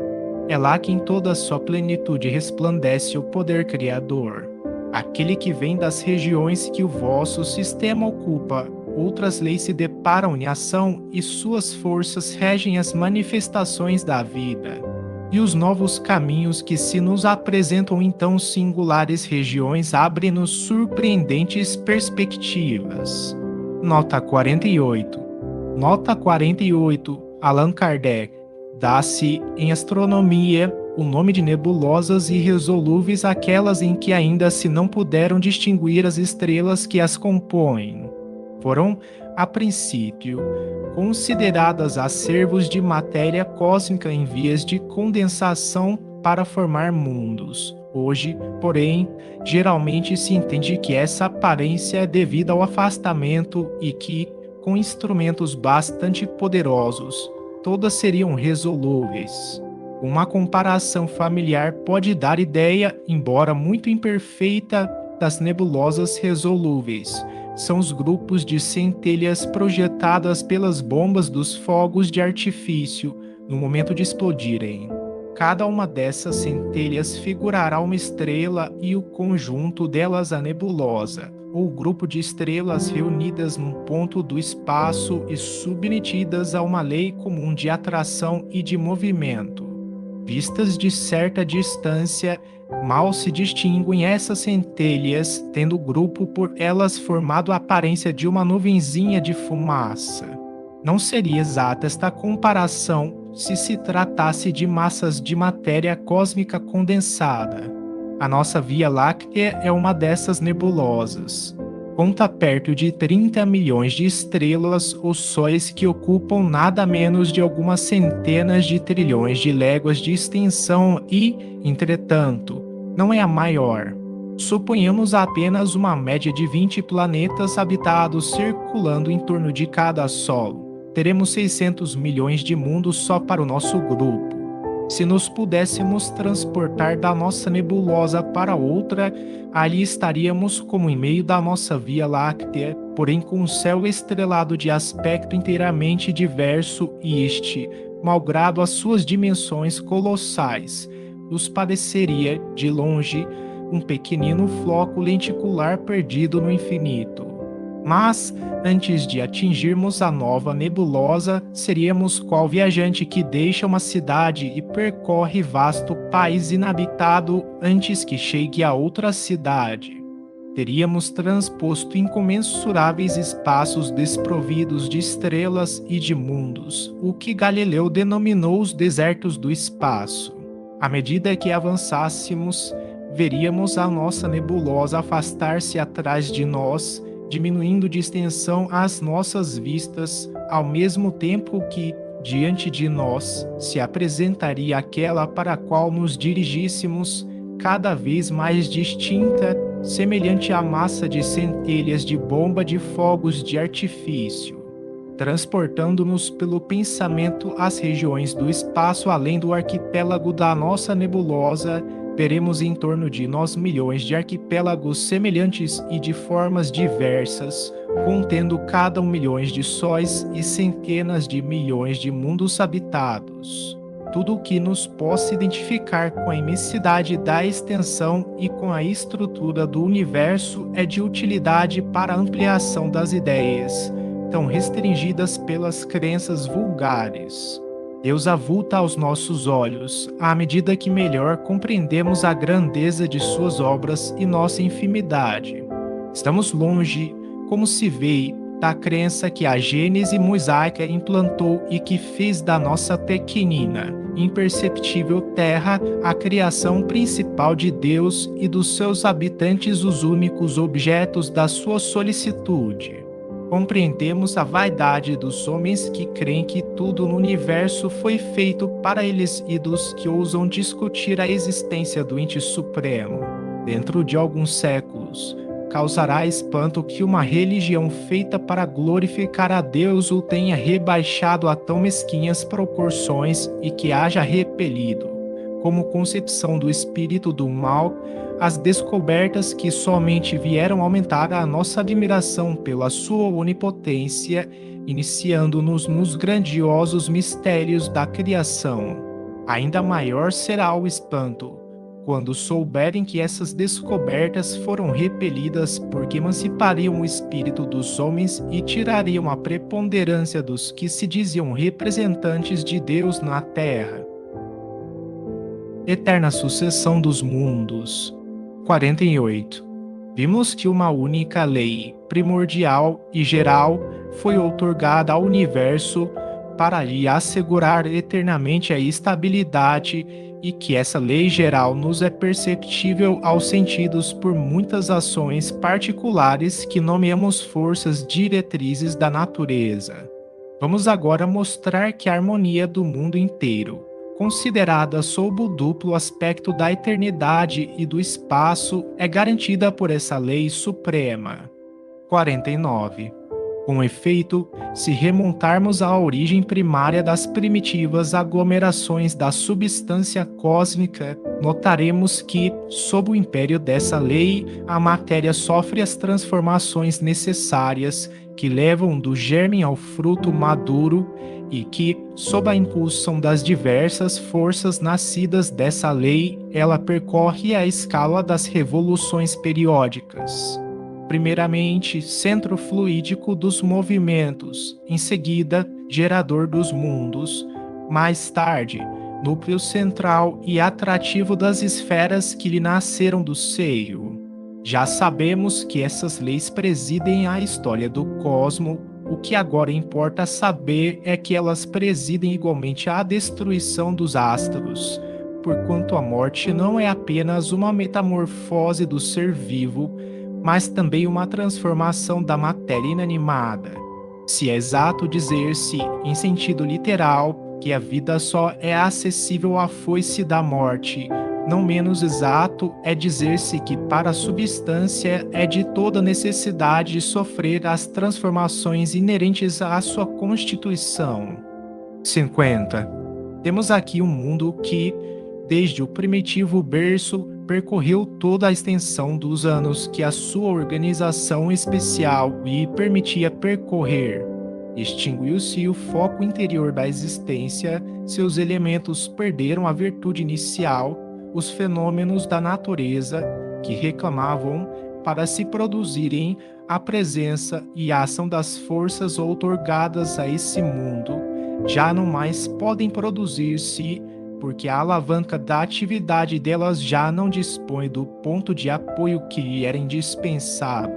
A: É lá que em toda a sua plenitude resplandece o poder criador, aquele que vem das regiões que o vosso sistema ocupa. Outras leis se deparam em ação e suas forças regem as manifestações da vida. E os novos caminhos que se nos apresentam então singulares regiões abrem-nos surpreendentes perspectivas. Nota 48. Nota 48. Allan Kardec. Dá-se, em astronomia, o nome de nebulosas irresolúveis àquelas em que ainda se não puderam distinguir as estrelas que as compõem. Foram, a princípio, consideradas acervos de matéria cósmica em vias de condensação para formar mundos. Hoje, porém, geralmente se entende que essa aparência é devida ao afastamento e que, com instrumentos bastante poderosos, todas seriam resolúveis. Uma comparação familiar pode dar ideia, embora muito imperfeita, das nebulosas resolúveis. São os grupos de centelhas projetadas pelas bombas dos fogos de artifício no momento de explodirem. Cada uma dessas centelhas figurará uma estrela e o conjunto delas a nebulosa, ou grupo de estrelas reunidas num ponto do espaço e submetidas a uma lei comum de atração e de movimento. Vistas de certa distância, mal se distinguem essas centelhas, tendo o grupo por elas formado a aparência de uma nuvenzinha de fumaça. Não seria exata esta comparação se se tratasse de massas de matéria cósmica condensada. A nossa Via Láctea é uma dessas nebulosas. Conta perto de 30 milhões de estrelas ou sóis que ocupam nada menos de algumas centenas de trilhões de léguas de extensão e, entretanto, não é a maior. Suponhamos apenas uma média de 20 planetas habitados circulando em torno de cada Sol. Teremos 600 milhões de mundos só para o nosso grupo. Se nos pudéssemos transportar da nossa nebulosa para outra, ali estaríamos como em meio da nossa Via Láctea, porém com um céu estrelado de aspecto inteiramente diverso e este, malgrado as suas dimensões colossais, nos pareceria, de longe, um pequenino floco lenticular perdido no infinito. Mas, antes de atingirmos a nova nebulosa, seríamos qual viajante que deixa uma cidade e percorre vasto país inabitado antes que chegue a outra cidade. Teríamos transposto incomensuráveis espaços desprovidos de estrelas e de mundos, o que Galileu denominou os desertos do espaço. À medida que avançássemos, veríamos a nossa nebulosa afastar-se atrás de nós, diminuindo de extensão às nossas vistas, ao mesmo tempo que, diante de nós, se apresentaria aquela para a qual nos dirigíssemos, cada vez mais distinta, semelhante à massa de centelhas de bomba de fogos de artifício, transportando-nos pelo pensamento às regiões do espaço além do arquipélago da nossa nebulosa. Veremos em torno de nós milhões de arquipélagos semelhantes e de formas diversas, contendo cada um milhões de sóis e centenas de milhões de mundos habitados. Tudo o que nos possa identificar com a imensidade da extensão e com a estrutura do universo é de utilidade para a ampliação das ideias, tão restringidas pelas crenças vulgares. Deus avulta aos nossos olhos, à medida que melhor compreendemos a grandeza de suas obras e nossa enfermidade. Estamos longe, como se vê, da crença que a Gênese mosaica implantou e que fez da nossa pequenina, imperceptível terra a criação principal de Deus e dos seus habitantes os únicos objetos da sua solicitude. Compreendemos a vaidade dos homens que creem que tudo no universo foi feito para eles e dos que ousam discutir a existência do ente supremo. Dentro de alguns séculos, causará espanto que uma religião feita para glorificar a Deus o tenha rebaixado a tão mesquinhas proporções e que haja repelido, como concepção do espírito do mal, as descobertas que somente vieram aumentar a nossa admiração pela sua onipotência, iniciando-nos nos grandiosos mistérios da criação. Ainda maior será o espanto, quando souberem que essas descobertas foram repelidas porque emancipariam o espírito dos homens e tirariam a preponderância dos que se diziam representantes de Deus na terra. eterna sucessão dos mundos. 48. Vimos que uma única lei, primordial e geral, foi outorgada ao universo para lhe assegurar eternamente a estabilidade e que essa lei geral nos é perceptível aos sentidos por muitas ações particulares que nomeamos forças diretrizes da natureza. Vamos agora mostrar que a harmonia do mundo inteiro, considerada sob o duplo aspecto da eternidade e do espaço, é garantida por essa lei suprema. 49. Com efeito, se remontarmos à origem primária das primitivas aglomerações da substância cósmica, notaremos que, sob o império dessa lei, a matéria sofre as transformações necessárias que levam do germe ao fruto maduro e que, sob a impulsão das diversas forças nascidas dessa lei, ela percorre a escala das revoluções periódicas. Primeiramente, centro fluídico dos movimentos, em seguida, gerador dos mundos, mais tarde, núcleo central e atrativo das esferas que lhe nasceram do seio. Já sabemos que essas leis presidem a história do cosmo. O que agora importa saber é que elas presidem igualmente a destruição dos astros, porquanto a morte não é apenas uma metamorfose do ser vivo, mas também uma transformação da matéria inanimada. Se é exato dizer-se, em sentido literal, que a vida só é acessível à foice da morte, não menos exato é dizer-se que para a substância é de toda necessidade de sofrer as transformações inerentes à sua constituição. 50. Temos aqui um mundo que, desde o primitivo berço, percorreu toda a extensão dos anos que a sua organização especial lhe permitia percorrer. Extinguiu-se o foco interior da existência, seus elementos perderam a virtude inicial, os fenômenos da natureza que reclamavam para se produzirem a presença e a ação das forças outorgadas a esse mundo, já não mais podem produzir-se, porque a alavanca da atividade delas já não dispõe do ponto de apoio que lhe era indispensável.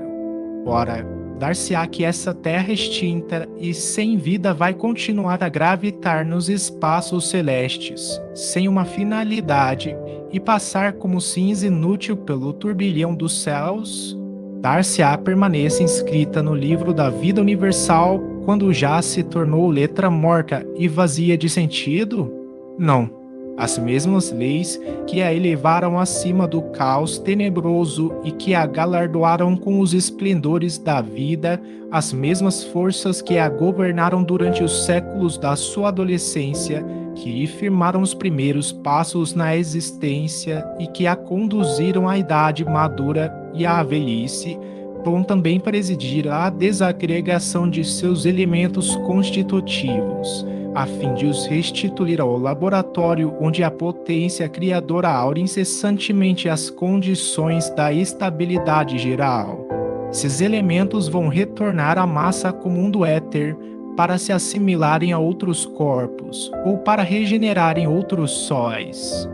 A: Ora, dar-se-á que essa terra extinta e sem vida vai continuar a gravitar nos espaços celestes, sem uma finalidade, e passar como cinza inútil pelo turbilhão dos céus? Dar-se-á a permanência inscrita no livro da vida universal quando já se tornou letra morta e vazia de sentido? Não. As mesmas leis que a elevaram acima do caos tenebroso e que a galardoaram com os esplendores da vida, as mesmas forças que a governaram durante os séculos da sua adolescência, que lhe firmaram os primeiros passos na existência e que a conduziram à idade madura e à velhice, vão também presidir à desagregação de seus elementos constitutivos, a fim de os restituir ao laboratório onde a potência criadora aura incessantemente as condições da estabilidade geral. Esses elementos vão retornar à massa comum do éter para se assimilarem a outros corpos ou para regenerarem outros sóis.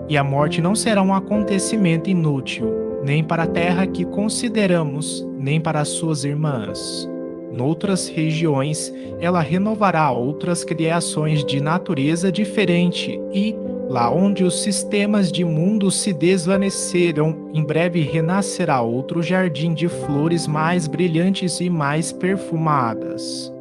A: E a morte não será um acontecimento inútil, nem para a terra que consideramos, nem para as suas irmãs. Noutras regiões, ela renovará outras criações de natureza diferente e, lá onde os sistemas de mundo se desvaneceram, em breve renascerá outro jardim de flores mais brilhantes e mais perfumadas.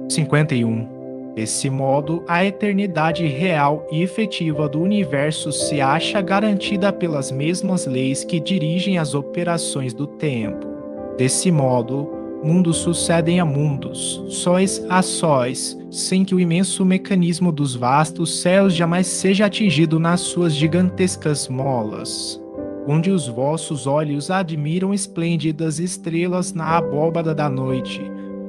A: 51. Desse modo, a eternidade real e efetiva do universo se acha garantida pelas mesmas leis que dirigem as operações do tempo. Desse modo, mundos sucedem a mundos, sóis a sóis, sem que o imenso mecanismo dos vastos céus jamais seja atingido nas suas gigantescas molas. Onde os vossos olhos admiram esplêndidas estrelas na abóbada da noite,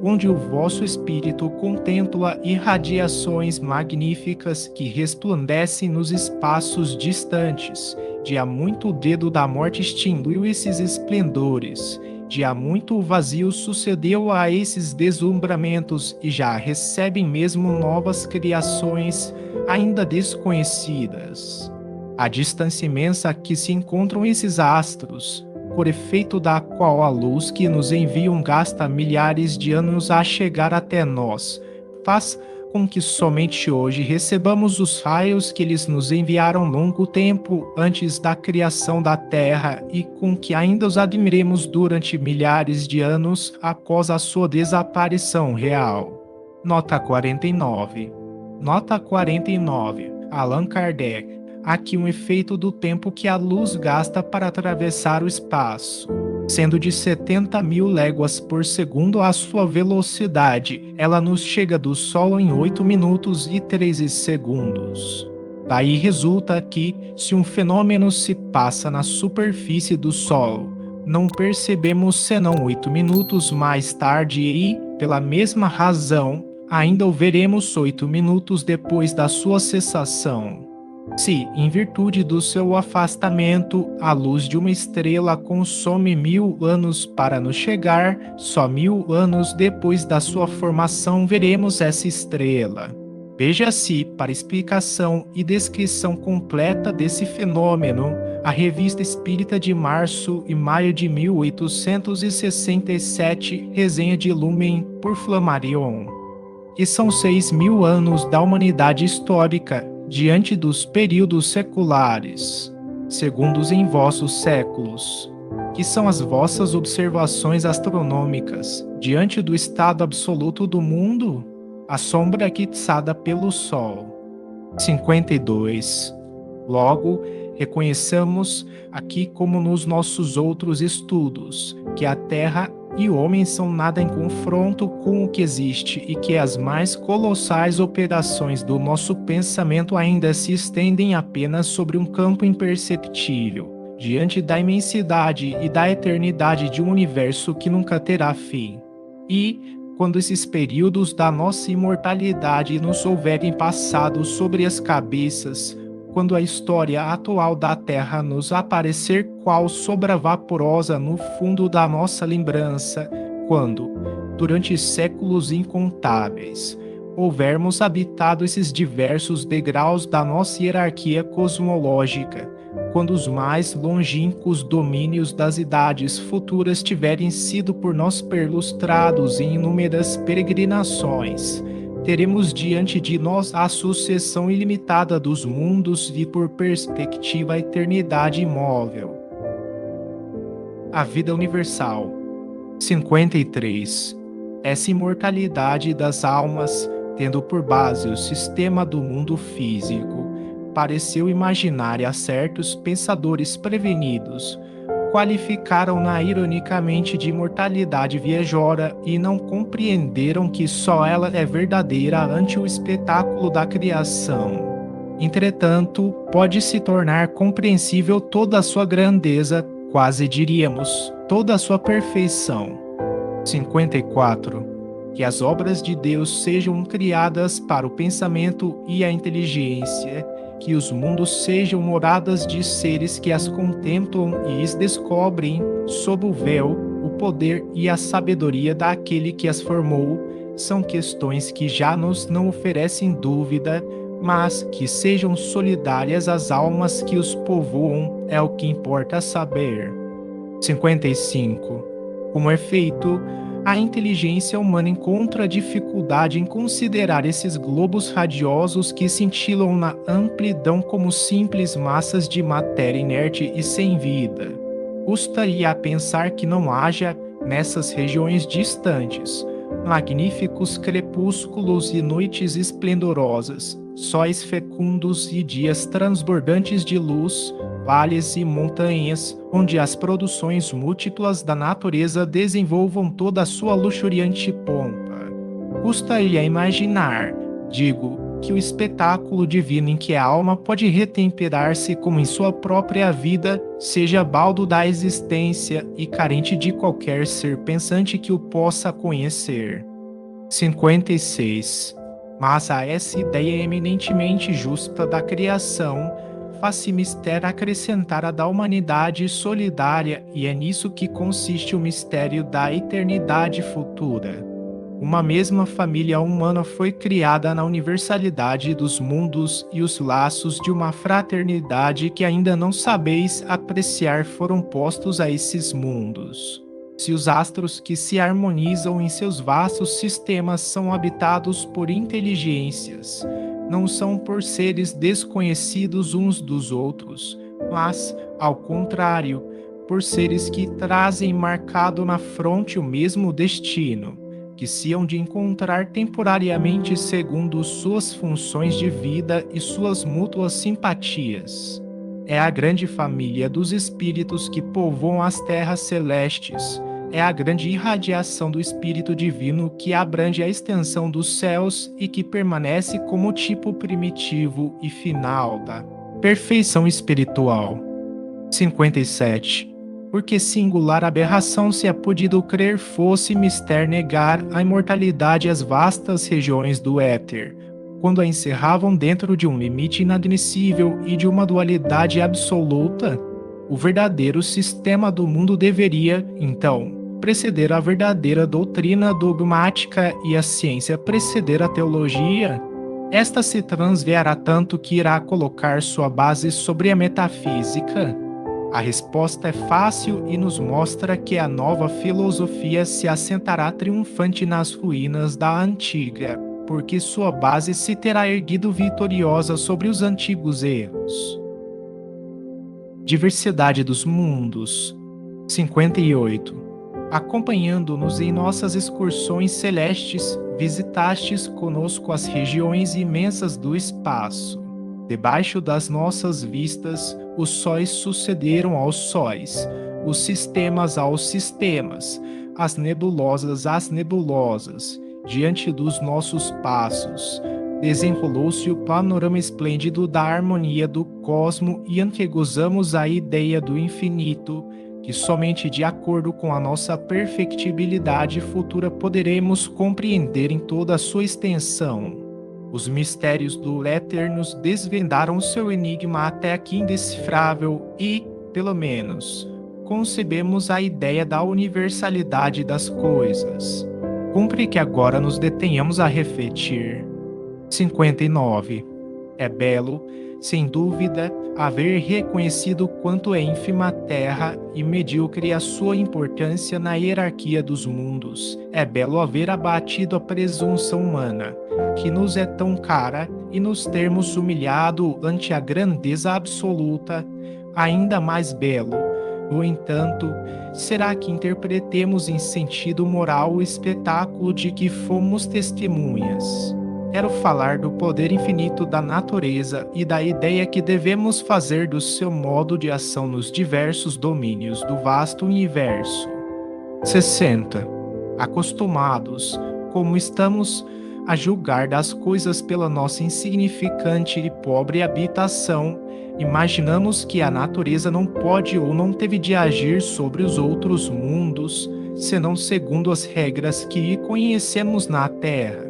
A: onde o vosso espírito contempla irradiações magníficas que resplandecem nos espaços distantes, de há muito o dedo da morte extinguiu esses esplendores, de há muito o vazio sucedeu a esses deslumbramentos e já recebem mesmo novas criações ainda desconhecidas. A distância imensa a que se encontram esses astros, por efeito da qual a luz que nos enviam gasta milhares de anos a chegar até nós, faz com que somente hoje recebamos os raios que eles nos enviaram longo tempo antes da criação da Terra e com que ainda os admiremos durante milhares de anos após a sua desaparição real. Nota 49. Nota 49. Allan Kardec. Aqui um efeito do tempo que a luz gasta para atravessar o espaço. Sendo de 70.000 léguas por segundo a sua velocidade, ela nos chega do Sol em 8 minutos e 13 segundos. Daí resulta que, se um fenômeno se passa na superfície do Sol, não percebemos senão 8 minutos mais tarde e, pela mesma razão, ainda o veremos 8 minutos depois da sua cessação. Se, em virtude do seu afastamento, a luz de uma estrela consome 1000 anos para nos chegar, só 1000 anos depois da sua formação veremos essa estrela. Veja-se, para explicação e descrição completa desse fenômeno, a Revista Espírita de março e maio de 1867, resenha de Lumen por Flammarion. E são 6.000 anos da humanidade histórica, diante dos períodos seculares, segundos em vossos séculos, que são as vossas observações astronômicas, diante do estado absoluto do mundo, a sombra eclipsada pelo Sol. 52. Logo, reconheçamos, aqui como nos nossos outros estudos, que a Terra e o homem são nada em confronto com o que existe e que as mais colossais operações do nosso pensamento ainda se estendem apenas sobre um campo imperceptível, diante da imensidade e da eternidade de um universo que nunca terá fim. E, quando esses períodos da nossa imortalidade nos houverem passado sobre as cabeças, quando a história atual da Terra nos aparecer qual sombra vaporosa no fundo da nossa lembrança, quando, durante séculos incontáveis, houvermos habitado esses diversos degraus da nossa hierarquia cosmológica, quando os mais longínquos domínios das idades futuras tiverem sido por nós perlustrados em inúmeras peregrinações, teremos diante de nós a sucessão ilimitada dos mundos e por perspectiva a eternidade imóvel. A vida universal. 53. Essa imortalidade das almas, tendo por base o sistema do mundo físico, pareceu imaginária a certos pensadores prevenidos, qualificaram-na ironicamente de imortalidade viajora e não compreenderam que só ela é verdadeira ante o espetáculo da criação. Entretanto, pode se tornar compreensível toda a sua grandeza, quase diríamos, toda a sua perfeição. 54. Que as obras de Deus sejam criadas para o pensamento e a inteligência, que os mundos sejam moradas de seres que as contemplam e as descobrem, sob o véu, o poder e a sabedoria daquele que as formou, são questões que já nos não oferecem dúvida, mas que sejam solidárias às almas que os povoam, é o que importa saber. 55. Como efeito, a inteligência humana encontra dificuldade em considerar esses globos radiosos que cintilam na amplidão como simples massas de matéria inerte e sem vida. Custa-lhe a pensar que não haja, nessas regiões distantes, magníficos crepúsculos e noites esplendorosas, sóis fecundos e dias transbordantes de luz, vales e montanhas, onde as produções múltiplas da natureza desenvolvam toda a sua luxuriante pompa. Custa-lhe a imaginar, digo, que o espetáculo divino em que a alma pode retemperar-se como em sua própria vida, seja baldo da existência e carente de qualquer ser pensante que o possa conhecer. 56. Mas a essa ideia eminentemente justa da criação, faz-se mistério acrescentar a da humanidade solidária, e é nisso que consiste o mistério da eternidade futura. Uma mesma família humana foi criada na universalidade dos mundos e os laços de uma fraternidade que ainda não sabeis apreciar foram postos a esses mundos. Se os astros que se harmonizam em seus vastos sistemas são habitados por inteligências, não são por seres desconhecidos uns dos outros, mas, ao contrário, por seres que trazem marcado na fronte o mesmo destino, que se hão de encontrar temporariamente segundo suas funções de vida e suas mútuas simpatias. É a grande família dos espíritos que povoam as terras celestes. É a grande irradiação do Espírito Divino que abrange a extensão dos céus e que permanece como tipo primitivo e final da perfeição espiritual. 57. Porque singular aberração se é podido crer fosse mister negar a imortalidade às vastas regiões do éter, quando a encerravam dentro de um limite inadmissível e de uma dualidade absoluta? O verdadeiro sistema do mundo deveria, então, preceder a verdadeira doutrina dogmática e a ciência preceder a teologia? Esta se transviará tanto que irá colocar sua base sobre a metafísica? A resposta é fácil e nos mostra que a nova filosofia se assentará triunfante nas ruínas da antiga, porque sua base se terá erguido vitoriosa sobre os antigos erros. Diversidade dos mundos. 58. Acompanhando-nos em nossas excursões celestes, visitastes conosco as regiões imensas do espaço. Debaixo das nossas vistas, os sóis sucederam aos sóis, os sistemas aos sistemas, as nebulosas às nebulosas. Diante dos nossos passos, desenrolou-se o panorama esplêndido da harmonia do cosmo e antegozamos a ideia do infinito, que somente de acordo com a nossa perfectibilidade futura poderemos compreender em toda a sua extensão. Os mistérios do éter nos desvendaram seu enigma até aqui indecifrável e, pelo menos, concebemos a ideia da universalidade das coisas. Cumpre que agora nos detenhamos a refletir. 59. É belo, sem dúvida, haver reconhecido quanto é ínfima a terra e medíocre a sua importância na hierarquia dos mundos. É belo haver abatido a presunção humana, que nos é tão cara, e nos termos humilhado ante a grandeza absoluta. Ainda mais belo, no entanto, será que interpretemos em sentido moral o espetáculo de que fomos testemunhas. Quero falar do poder infinito da natureza e da ideia que devemos fazer do seu modo de ação nos diversos domínios do vasto universo. 60. Acostumados, como estamos, a julgar das coisas pela nossa insignificante e pobre habitação, imaginamos que a natureza não pode ou não teve de agir sobre os outros mundos, senão segundo as regras que conhecemos na Terra.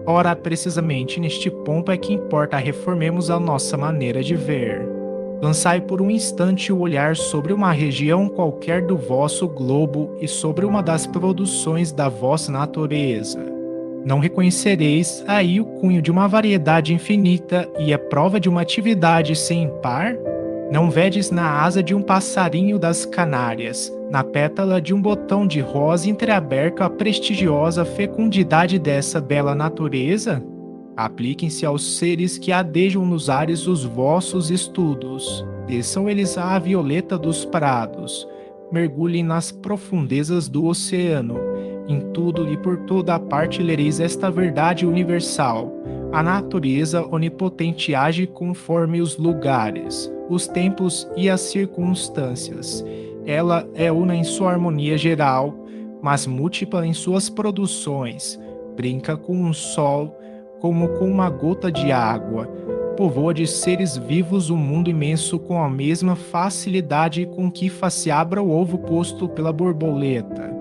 A: Ora, precisamente neste ponto é que importa reformemos a nossa maneira de ver. Lançai por um instante o olhar sobre uma região qualquer do vosso globo e sobre uma das produções da vossa natureza. Não reconhecereis aí o cunho de uma variedade infinita e a prova de uma atividade sem par? Não vedes na asa de um passarinho das Canárias, na pétala de um botão de rosa entreaberto a prestigiosa fecundidade dessa bela natureza? Apliquem-se aos seres que adejam nos ares os vossos estudos. Desçam eles à violeta dos prados. Mergulhem nas profundezas do oceano. Em tudo e por toda a parte lereis esta verdade universal. A natureza onipotente age conforme os lugares, os tempos e as circunstâncias. Ela é una em sua harmonia geral, mas múltipla em suas produções. Brinca com um sol como com uma gota de água. Povoa de seres vivos o mundo imenso com a mesma facilidade com que faceabra o ovo posto pela borboleta.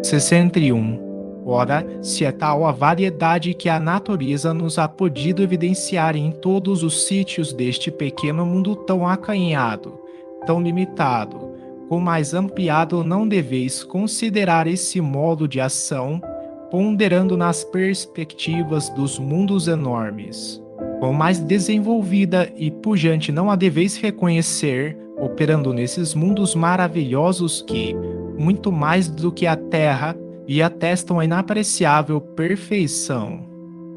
A: 61. Ora, se é tal a variedade que a natureza nos ha podido evidenciar em todos os sítios deste pequeno mundo tão acanhado, tão limitado, com mais ampliado não deveis considerar esse modo de ação, ponderando nas perspectivas dos mundos enormes. Quão mais desenvolvida e pujante não a deveis reconhecer, operando nesses mundos maravilhosos que, muito mais do que a terra, e atestam a inapreciável perfeição.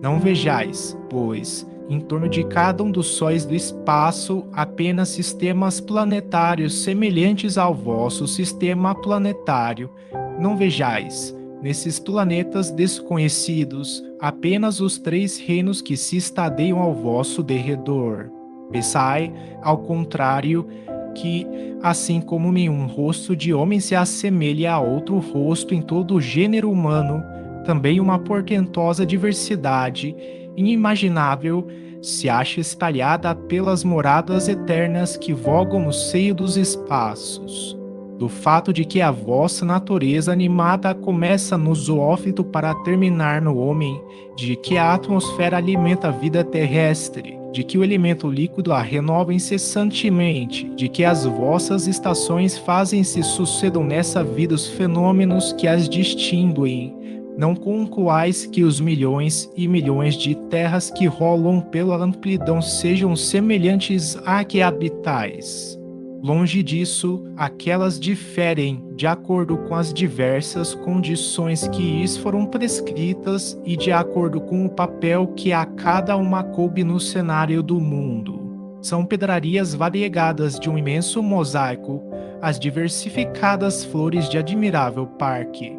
A: Não vejais, pois, em torno de cada um dos sóis do espaço, apenas sistemas planetários semelhantes ao vosso sistema planetário. Não vejais, nesses planetas desconhecidos, apenas os 3 reinos que se estadeiam ao vosso derredor. Pensai, ao contrário, que, assim como nenhum rosto de homem se assemelha a outro rosto em todo o gênero humano, também uma portentosa diversidade inimaginável se acha espalhada pelas moradas eternas que vogam no seio dos espaços. Do fato de que a vossa natureza animada começa no zoófito para terminar no homem, de que a atmosfera alimenta a vida terrestre, de que o elemento líquido a renova incessantemente, de que as vossas estações fazem se sucedam nessa vida os fenômenos que as distinguem, não concluais que os milhões e milhões de terras que rolam pela amplidão sejam semelhantes à que habitais. Longe disso, aquelas diferem de acordo com as diversas condições que lhes foram prescritas e de acordo com o papel que a cada uma coube no cenário do mundo. São pedrarias variegadas de um imenso mosaico, as diversificadas flores de admirável parque,